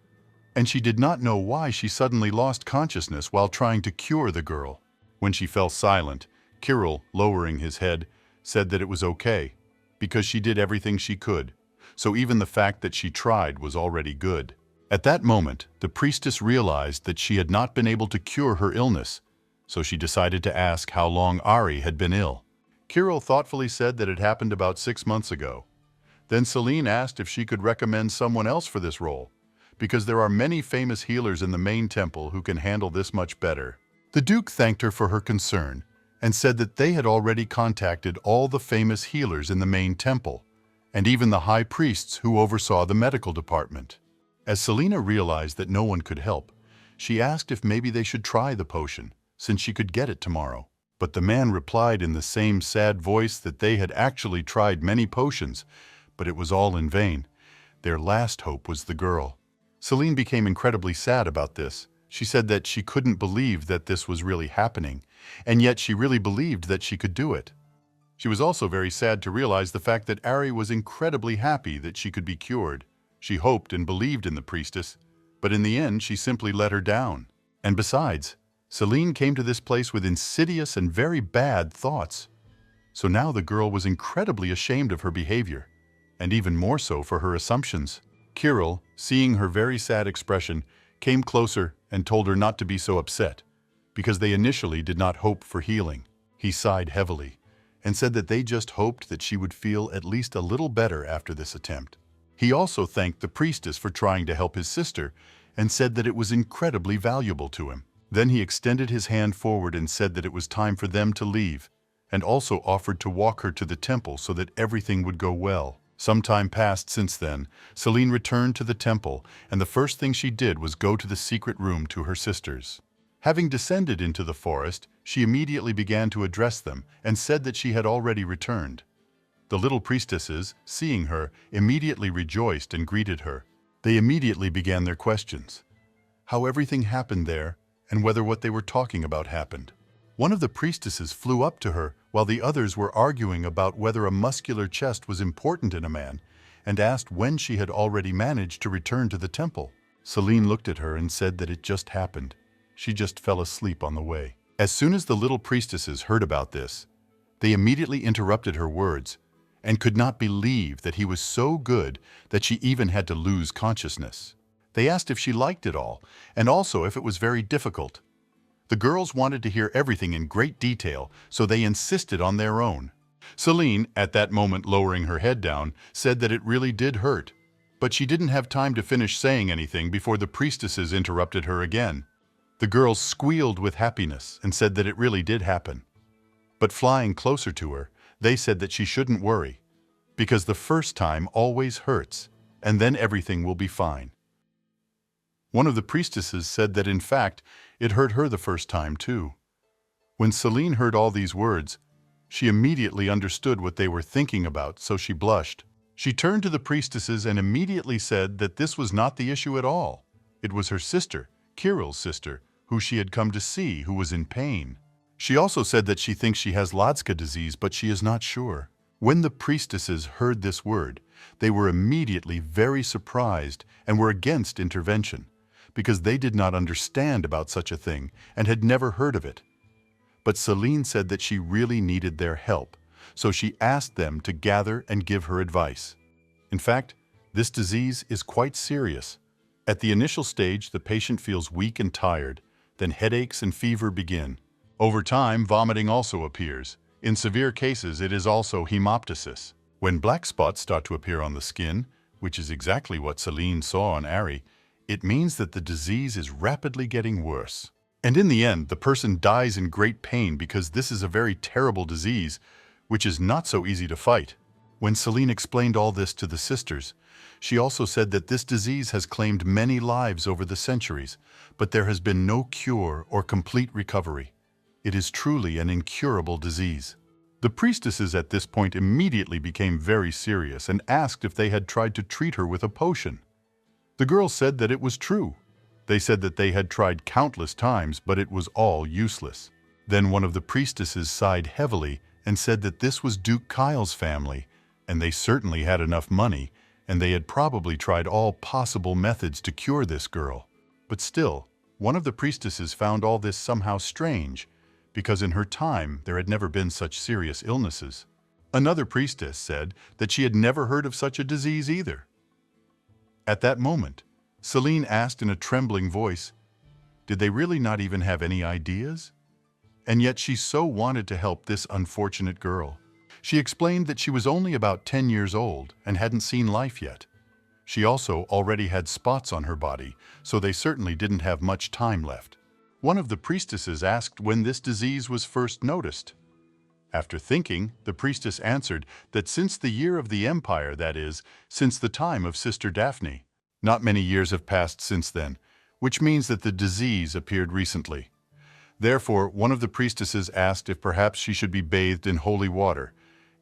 and she did not know why she suddenly lost consciousness while trying to cure the girl. When she fell silent, Kirill, lowering his head, said that it was okay, because she did everything she could, so even the fact that she tried was already good. At that moment, the priestess realized that she had not been able to cure her illness, so she decided to ask how long Ari had been ill. Kirill thoughtfully said that it happened about 6 months ago. Then Celine asked if she could recommend someone else for this role, because there are many famous healers in the main temple who can handle this much better. The Duke thanked her for her concern and said that they had already contacted all the famous healers in the main temple, and even the high priests who oversaw the medical department. As Selena realized that no one could help, she asked if maybe they should try the potion, since she could get it tomorrow. But the man replied in the same sad voice that they had actually tried many potions, but it was all in vain. Their last hope was the girl. Celine became incredibly sad about this. She said that she couldn't believe that this was really happening, and yet she really believed that she could do it. She was also very sad to realize the fact that Ari was incredibly happy that she could be cured. She hoped and believed in the priestess, but in the end she simply let her down. And besides, Celine came to this place with insidious and very bad thoughts. So now the girl was incredibly ashamed of her behavior, and even more so for her assumptions. Kirill, seeing her very sad expression, came closer and told her not to be so upset, because they initially did not hope for healing. He sighed heavily and said that they just hoped that she would feel at least a little better after this attempt. He also thanked the priestess for trying to help his sister and said that it was incredibly valuable to him. Then he extended his hand forward and said that it was time for them to leave, and also offered to walk her to the temple so that everything would go well. Some time passed since then. Celine returned to the temple, and the first thing she did was go to the secret room to her sisters. Having descended into the forest, she immediately began to address them and said that she had already returned. The little priestesses, seeing her, immediately rejoiced and greeted her. They immediately began their questions. How everything happened there, and whether what they were talking about happened. One of the priestesses flew up to her while the others were arguing about whether a muscular chest was important in a man, and asked when she had already managed to return to the temple. Celine looked at her and said that it just happened. She just fell asleep on the way. As soon as the little priestesses heard about this, they immediately interrupted her words and could not believe that he was so good that she even had to lose consciousness. They asked if she liked it all, and also if it was very difficult. The girls wanted to hear everything in great detail, so they insisted on their own. Celine, at that moment lowering her head down, said that it really did hurt, but she didn't have time to finish saying anything before the priestesses interrupted her again. The girls squealed with happiness and said that it really did happen. But flying closer to her, they said that she shouldn't worry, because the first time always hurts, and then everything will be fine. One of the priestesses said that in fact, it hurt her the first time too. When Celine heard all these words, she immediately understood what they were thinking about, so she blushed. She turned to the priestesses and immediately said that this was not the issue at all. It was her sister, Kirill's sister, who she had come to see, who was in pain. She also said that she thinks she has Ladska disease, but she is not sure. When the priestesses heard this word, they were immediately very surprised and were against intervention, because they did not understand about such a thing and had never heard of it. But Celine said that she really needed their help, so she asked them to gather and give her advice. In fact, this disease is quite serious. At the initial stage, the patient feels weak and tired, then headaches and fever begin. Over time, vomiting also appears. In severe cases, it is also hemoptysis. When black spots start to appear on the skin, which is exactly what Celine saw on Ari, it means that the disease is rapidly getting worse. And in the end, the person dies in great pain because this is a very terrible disease, which is not so easy to fight. When Celine explained all this to the sisters, she also said that this disease has claimed many lives over the centuries, but there has been no cure or complete recovery. It is truly an incurable disease. The priestesses at this point immediately became very serious and asked if they had tried to treat her with a potion. The girls said that it was true. They said that they had tried countless times, but it was all useless. Then one of the priestesses sighed heavily and said that this was Duke Kaos' family, and they certainly had enough money, and they had probably tried all possible methods to cure this girl. But still, one of the priestesses found all this somehow strange, because in her time there had never been such serious illnesses. Another priestess said that she had never heard of such a disease either. At that moment, Celine asked in a trembling voice, did they really not even have any ideas? And yet she so wanted to help this unfortunate girl. She explained that she was only about 10 years old and hadn't seen life yet. She also already had spots on her body, so they certainly didn't have much time left. One of the priestesses asked when this disease was first noticed. After thinking, the priestess answered that since the year of the empire, that is, since the time of Sister Daphne. Not many years have passed since then, which means that the disease appeared recently. Therefore, one of the priestesses asked if perhaps she should be bathed in holy water,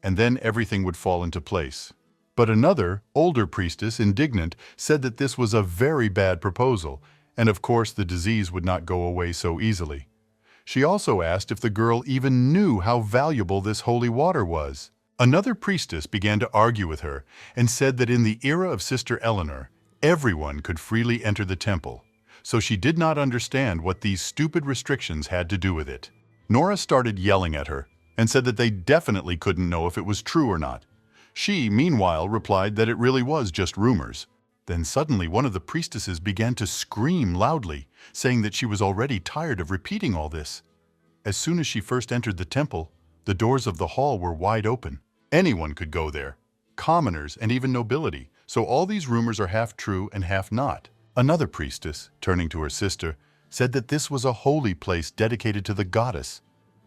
and then everything would fall into place. But another, older priestess, indignant, said that this was a very bad proposal, and of course the disease would not go away so easily. She also asked if the girl even knew how valuable this holy water was. Another priestess began to argue with her and said that in the era of Sister Eleanor, everyone could freely enter the temple, so she did not understand what these stupid restrictions had to do with it. Nora started yelling at her and said that they definitely couldn't know if it was true or not. She, meanwhile, replied that it really was just rumors. Then suddenly one of the priestesses began to scream loudly, saying that she was already tired of repeating all this. As soon as she first entered the temple, the doors of the hall were wide open. Anyone could go there, commoners and even nobility, so all these rumors are half true and half not. Another priestess, turning to her sister, said that this was a holy place dedicated to the goddess,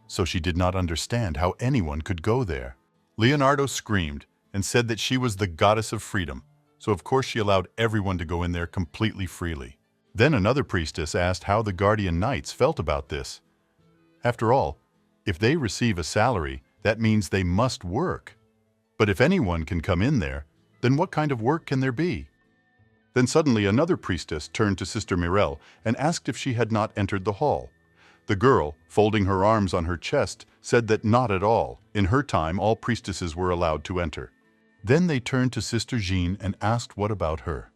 so she did not understand how anyone could go there. Leonardo screamed and said that she was the goddess of freedom, so of course she allowed everyone to go in there completely freely. Then another priestess asked how the guardian knights felt about this. After all, if they receive a salary, that means they must work. But if anyone can come in there, then what kind of work can there be? Then suddenly another priestess turned to Sister Mirelle and asked if she had not entered the hall. The girl, folding her arms on her chest, said that not at all. In her time, all priestesses were allowed to enter. Then they turned to Sister Jean and asked what about her.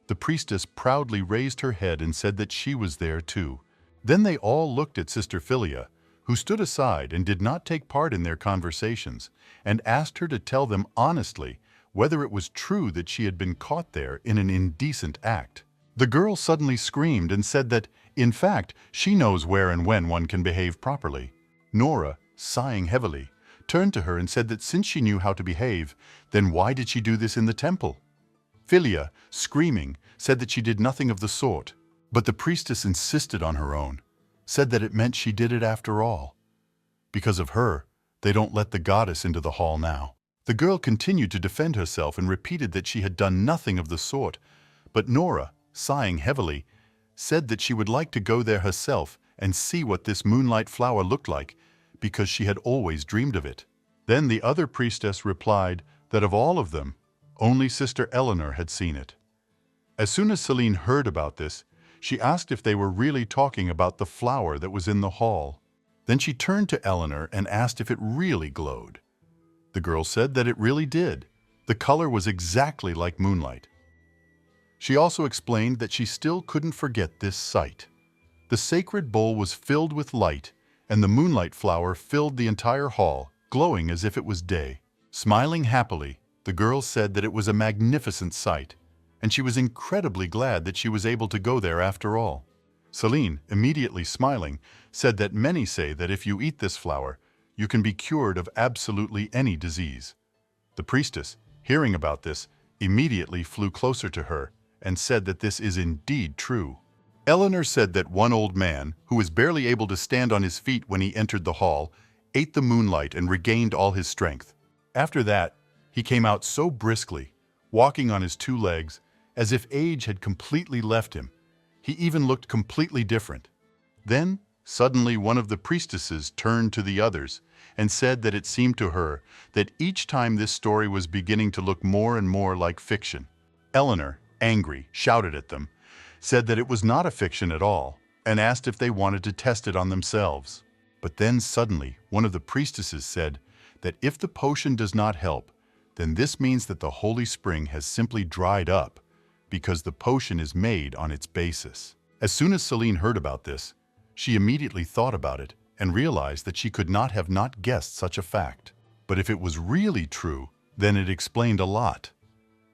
The priestess proudly raised her head and said that she was there too. Then they all looked at Sister Philia, who stood aside and did not take part in their conversations, and asked her to tell them honestly whether it was true that she had been caught there in an indecent act. The girl suddenly screamed and said that, in fact, she knows where and when one can behave properly. Nora, sighing heavily, turned to her and said that since she knew how to behave, then why did she do this in the temple? Philia, screaming, said that she did nothing of the sort, but the priestess insisted on her own, said that it meant she did it after all. Because of her, they don't let the goddess into the hall now. The girl continued to defend herself and repeated that she had done nothing of the sort, but Nora, sighing heavily, said that she would like to go there herself and see what this moonlight flower looked like, because she had always dreamed of it. Then the other priestess replied that of all of them, only Sister Eleanor had seen it. As soon as Celine heard about this, she asked if they were really talking about the flower that was in the hall. Then she turned to Eleanor and asked if it really glowed. The girl said that it really did. The color was exactly like moonlight. She also explained that she still couldn't forget this sight. The sacred bowl was filled with light, and the moonlight flower filled the entire hall, glowing as if it was day. Smiling happily, the girl said that it was a magnificent sight, and she was incredibly glad that she was able to go there after all. Celine, immediately smiling, said that many say that if you eat this flower, you can be cured of absolutely any disease. The priestess, hearing about this, immediately flew closer to her and said that this is indeed true. Eleanor said that one old man, who was barely able to stand on his feet when he entered the hall, ate the moonlight and regained all his strength. After that, he came out so briskly, walking on his two legs, as if age had completely left him. He even looked completely different. Then, suddenly one of the priestesses turned to the others and said that it seemed to her that each time this story was beginning to look more and more like fiction. Eleanor, angry, shouted at them, said that it was not a fiction at all, and asked if they wanted to test it on themselves. But then suddenly, one of the priestesses said that if the potion does not help, then this means that the holy spring has simply dried up because the potion is made on its basis. As soon as Celine heard about this, she immediately thought about it and realized that she could not have not guessed such a fact. But if it was really true, then it explained a lot.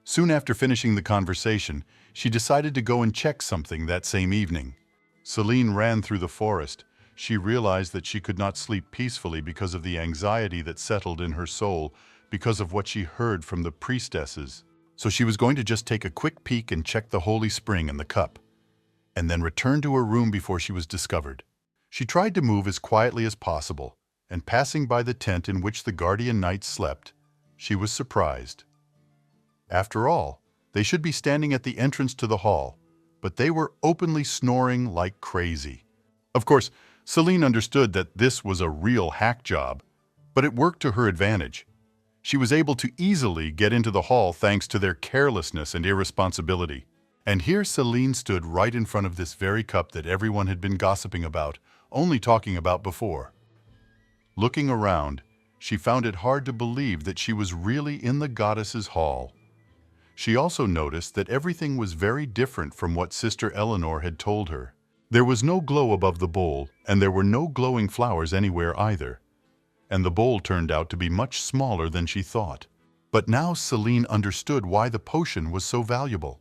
Soon after finishing the conversation, she decided to go and check something that same evening. Celine ran through the forest. She realized that she could not sleep peacefully because of the anxiety that settled in her soul because of what she heard from the priestesses. So she was going to just take a quick peek and check the holy spring in the cup, and then return to her room before she was discovered. She tried to move as quietly as possible, and passing by the tent in which the guardian knights slept, she was surprised. After all, they should be standing at the entrance to the hall, but they were openly snoring like crazy. Of course, Celine understood that this was a real hack job, but it worked to her advantage. She was able to easily get into the hall thanks to their carelessness and irresponsibility. And here Celine stood right in front of this very cup that everyone had been gossiping about, only talking about before. Looking around, she found it hard to believe that she was really in the goddess's hall. She also noticed that everything was very different from what Sister Eleanor had told her. There was no glow above the bowl, and there were no glowing flowers anywhere either. And the bowl turned out to be much smaller than she thought. But now Celine understood why the potion was so valuable.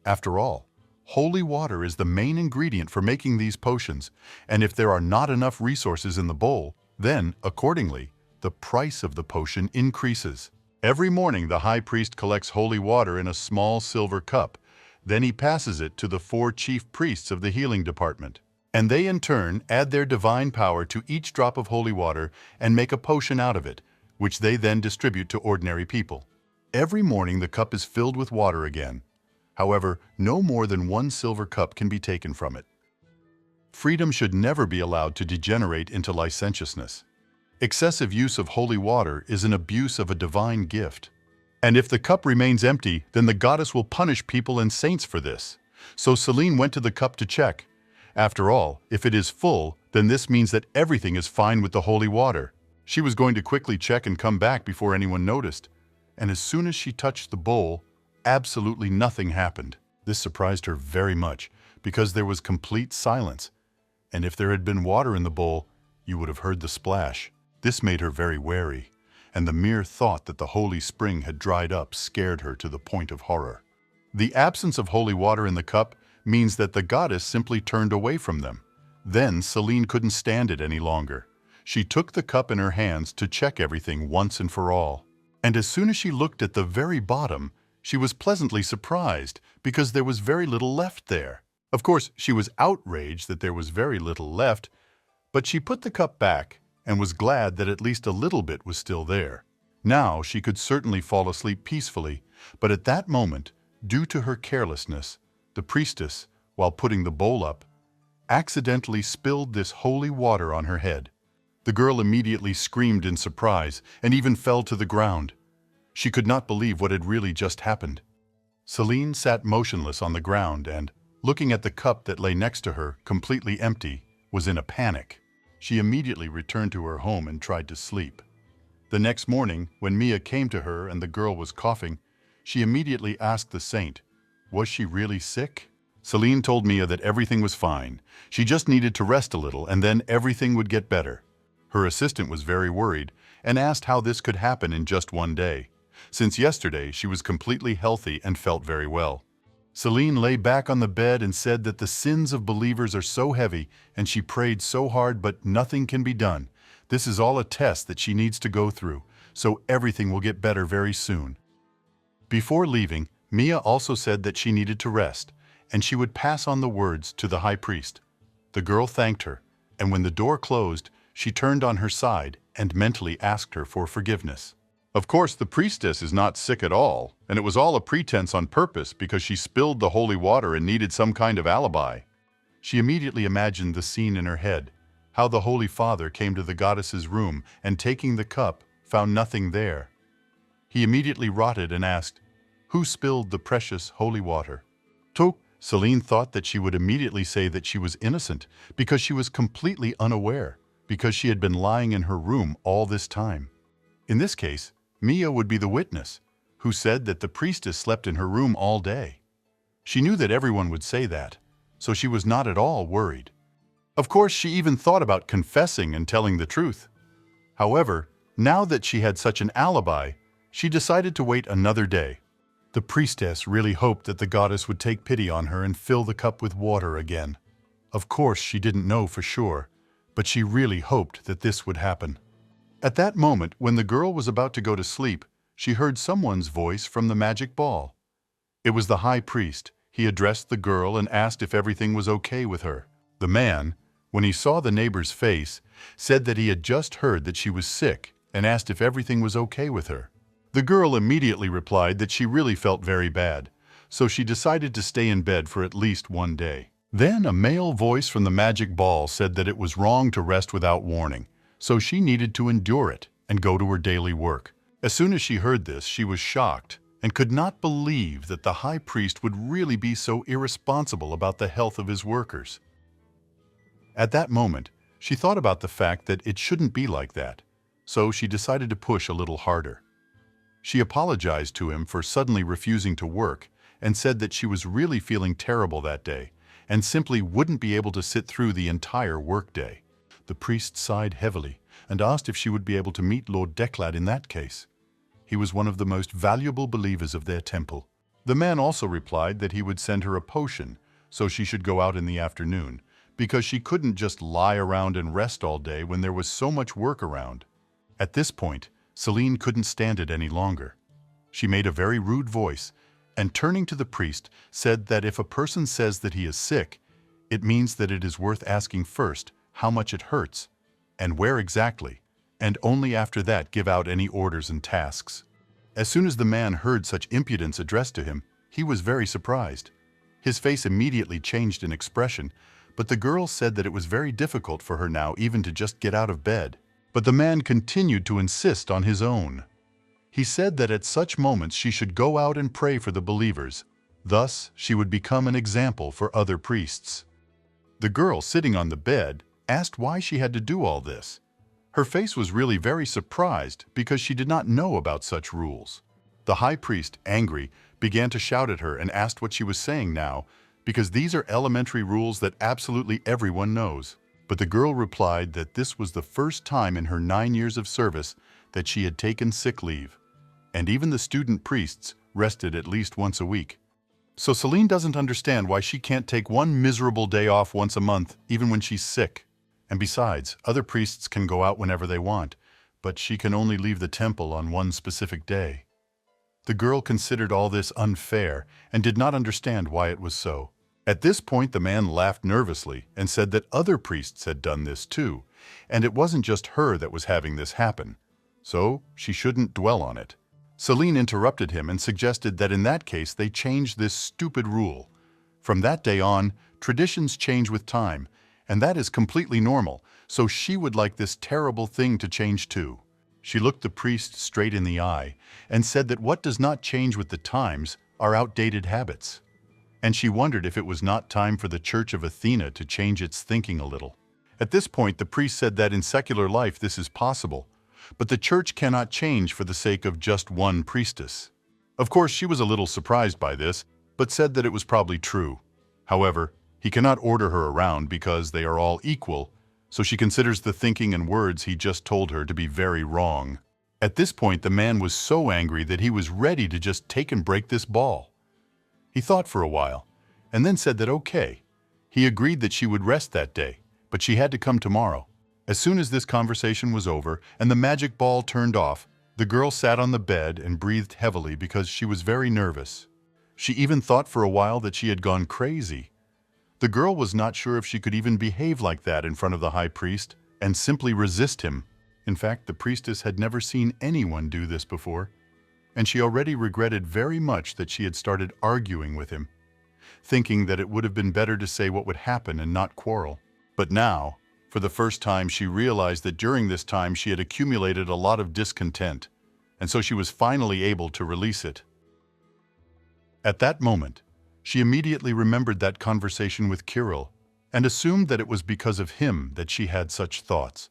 After all, holy water is the main ingredient for making these potions, and if there are not enough resources in the bowl, then, accordingly, the price of the potion increases. Every morning the high priest collects holy water in a small silver cup. Then he passes it to the 4 chief priests of the healing department. And they in turn add their divine power to each drop of holy water and make a potion out of it, which they then distribute to ordinary people. Every morning the cup is filled with water again. However, no more than 1 silver cup can be taken from it. Freedom should never be allowed to degenerate into licentiousness. Excessive use of holy water is an abuse of a divine gift. And if the cup remains empty, then the goddess will punish people and saints for this. So Celine went to the cup to check. After all, if it is full, then this means that everything is fine with the holy water. She was going to quickly check and come back before anyone noticed. And as soon as she touched the bowl, absolutely nothing happened. This surprised her very much, because there was complete silence. And if there had been water in the bowl, you would have heard the splash. This made her very wary, and the mere thought that the holy spring had dried up scared her to the point of horror. The absence of holy water in the cup means that the goddess simply turned away from them. Then Celine couldn't stand it any longer. She took the cup in her hands to check everything once and for all. And as soon as she looked at the very bottom, she was pleasantly surprised because there was very little left there. Of course, she was outraged that there was very little left, but she put the cup back and was glad that at least a little bit was still there. Now she could certainly fall asleep peacefully, but at that moment, due to her carelessness, the priestess, while putting the bowl up, accidentally spilled this holy water on her head. The girl immediately screamed in surprise and even fell to the ground. She could not believe what had really just happened. Celine sat motionless on the ground and, looking at the cup that lay next to her, completely empty, was in a panic. She immediately returned to her home and tried to sleep. The next morning, when Mia came to her and the girl was coughing, she immediately asked the saint, was she really sick? Celine told Mia that everything was fine. She just needed to rest a little and then everything would get better. Her assistant was very worried and asked how this could happen in just one day, since yesterday she was completely healthy and felt very well. Celine lay back on the bed and said that the sins of believers are so heavy and she prayed so hard but nothing can be done, This is all a test that she needs to go through, so everything will get better very soon. Before leaving, Mia also said that she needed to rest, and she would pass on the words to the high priest. The girl thanked her, and when the door closed, she turned on her side and mentally asked her for forgiveness. Of course, the priestess is not sick at all, and it was all a pretense on purpose because she spilled the holy water and needed some kind of alibi. She immediately imagined the scene in her head, how the Holy Father came to the goddess's room and taking the cup, found nothing there. He immediately rotted and asked, "Who spilled the precious holy water?" Celine thought that she would immediately say that she was innocent because she was completely unaware, because she had been lying in her room all this time. In this case, Mia would be the witness, who said that the priestess slept in her room all day. She knew that everyone would say that, so she was not at all worried. Of course, she even thought about confessing and telling the truth. However, now that she had such an alibi, she decided to wait another day. The priestess really hoped that the goddess would take pity on her and fill the cup with water again. Of course, she didn't know for sure, but she really hoped that this would happen. At that moment, when the girl was about to go to sleep, she heard someone's voice from the magic ball. It was the high priest. He addressed the girl and asked if everything was okay with her. The man, when he saw the neighbor's face, said that he had just heard that she was sick and asked if everything was okay with her. The girl immediately replied that she really felt very bad, so she decided to stay in bed for at least one day. Then a male voice from the magic ball said that it was wrong to rest without warning, so she needed to endure it and go to her daily work. As soon as she heard this, she was shocked and could not believe that the high priest would really be so irresponsible about the health of his workers. At that moment, she thought about the fact that it shouldn't be like that, so she decided to push a little harder. She apologized to him for suddenly refusing to work and said that she was really feeling terrible that day and simply wouldn't be able to sit through the entire workday. The priest sighed heavily and asked if she would be able to meet Lord Declad in that case. He was one of the most valuable believers of their temple. The man also replied that he would send her a potion so she should go out in the afternoon, because she couldn't just lie around and rest all day when there was so much work around. At this point, Celine couldn't stand it any longer. She made a very rude voice and, turning to the priest, said that if a person says that he is sick, it means that it is worth asking first how much it hurts and where exactly, and only after that give out any orders and tasks. As soon as the man heard such impudence addressed to him, he was very surprised. His face immediately changed in expression, but the girl said that it was very difficult for her now even to just get out of bed. But the man continued to insist on his own. He said that at such moments she should go out and pray for the believers. Thus, she would become an example for other priests. The girl sitting on the bed asked why she had to do all this. Her face was really very surprised because she did not know about such rules. The high priest, angry, began to shout at her and asked what she was saying now, because these are elementary rules that absolutely everyone knows. But the girl replied that this was the first time in her 9 years of service that she had taken sick leave, and even the student priests rested at least once a week. So Celine doesn't understand why she can't take one miserable day off once a month, even when she's sick. And besides, other priests can go out whenever they want, but she can only leave the temple on one specific day. The girl considered all this unfair and did not understand why it was so. At this point, the man laughed nervously and said that other priests had done this too, and it wasn't just her that was having this happen, so she shouldn't dwell on it. Celine interrupted him and suggested that in that case they change this stupid rule. From that day on, traditions change with time, and that is completely normal, so she would like this terrible thing to change too. She looked the priest straight in the eye and said that what does not change with the times are outdated habits. And she wondered if it was not time for the Church of Athena to change its thinking a little. At this point, the priest said that in secular life this is possible, but the church cannot change for the sake of just one priestess. Of course, she was a little surprised by this, but said that it was probably true. However, he cannot order her around because they are all equal, so she considers the thinking and words he just told her to be very wrong. At this point, the man was so angry that he was ready to just take and break this ball. He thought for a while, and then said that okay. He agreed that she would rest that day, but she had to come tomorrow. As soon as this conversation was over and the magic ball turned off, the girl sat on the bed and breathed heavily because she was very nervous. She even thought for a while that she had gone crazy. The girl was not sure if she could even behave like that in front of the high priest and simply resist him. In fact, the priestess had never seen anyone do this before, and she already regretted very much that she had started arguing with him, thinking that it would have been better to say what would happen and not quarrel. But now, for the first time, she realized that during this time she had accumulated a lot of discontent, and so she was finally able to release it. At that moment, she immediately remembered that conversation with Kirill and assumed that it was because of him that she had such thoughts.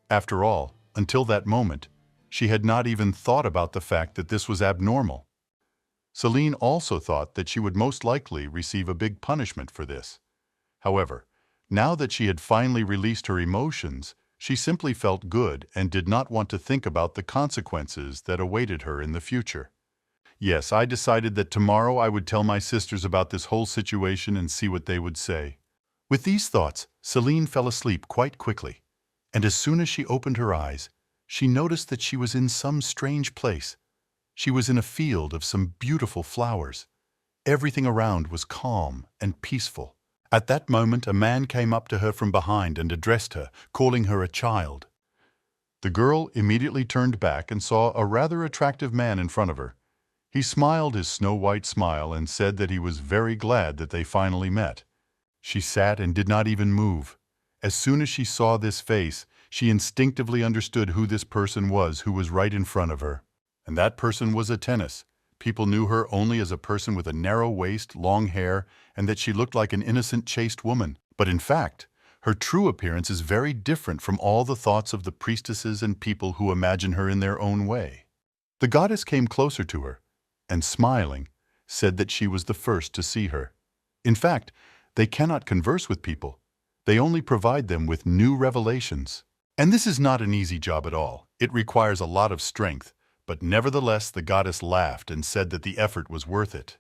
After all, until that moment, she had not even thought about the fact that this was abnormal. Celine also thought that she would most likely receive a big punishment for this. However, now that she had finally released her emotions, she simply felt good and did not want to think about the consequences that awaited her in the future. Yes, I decided that tomorrow I would tell my sisters about this whole situation and see what they would say. With these thoughts, Celine fell asleep quite quickly, and as soon as she opened her eyes, she noticed that she was in some strange place. She was in a field of some beautiful flowers. Everything around was calm and peaceful. At that moment, a man came up to her from behind and addressed her, calling her a child. The girl immediately turned back and saw a rather attractive man in front of her. He smiled his snow-white smile and said that he was very glad that they finally met. She sat and did not even move. As soon as she saw this face, she instinctively understood who this person was who was right in front of her. And that person was Atenas. People knew her only as a person with a narrow waist, long hair, and that she looked like an innocent, chaste woman. But in fact, her true appearance is very different from all the thoughts of the priestesses and people who imagine her in their own way. The goddess came closer to her, and smiling, said that she was the first to see her. In fact, they cannot converse with people. They only provide them with new revelations. And this is not an easy job at all. It requires a lot of strength, but nevertheless the goddess laughed and said that the effort was worth it.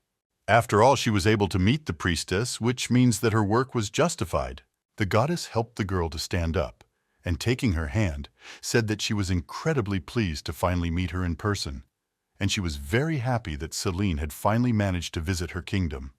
After all, she was able to meet the priestess, which means that her work was justified. The goddess helped the girl to stand up, and taking her hand, said that she was incredibly pleased to finally meet her in person, and she was very happy that Celine had finally managed to visit her kingdom.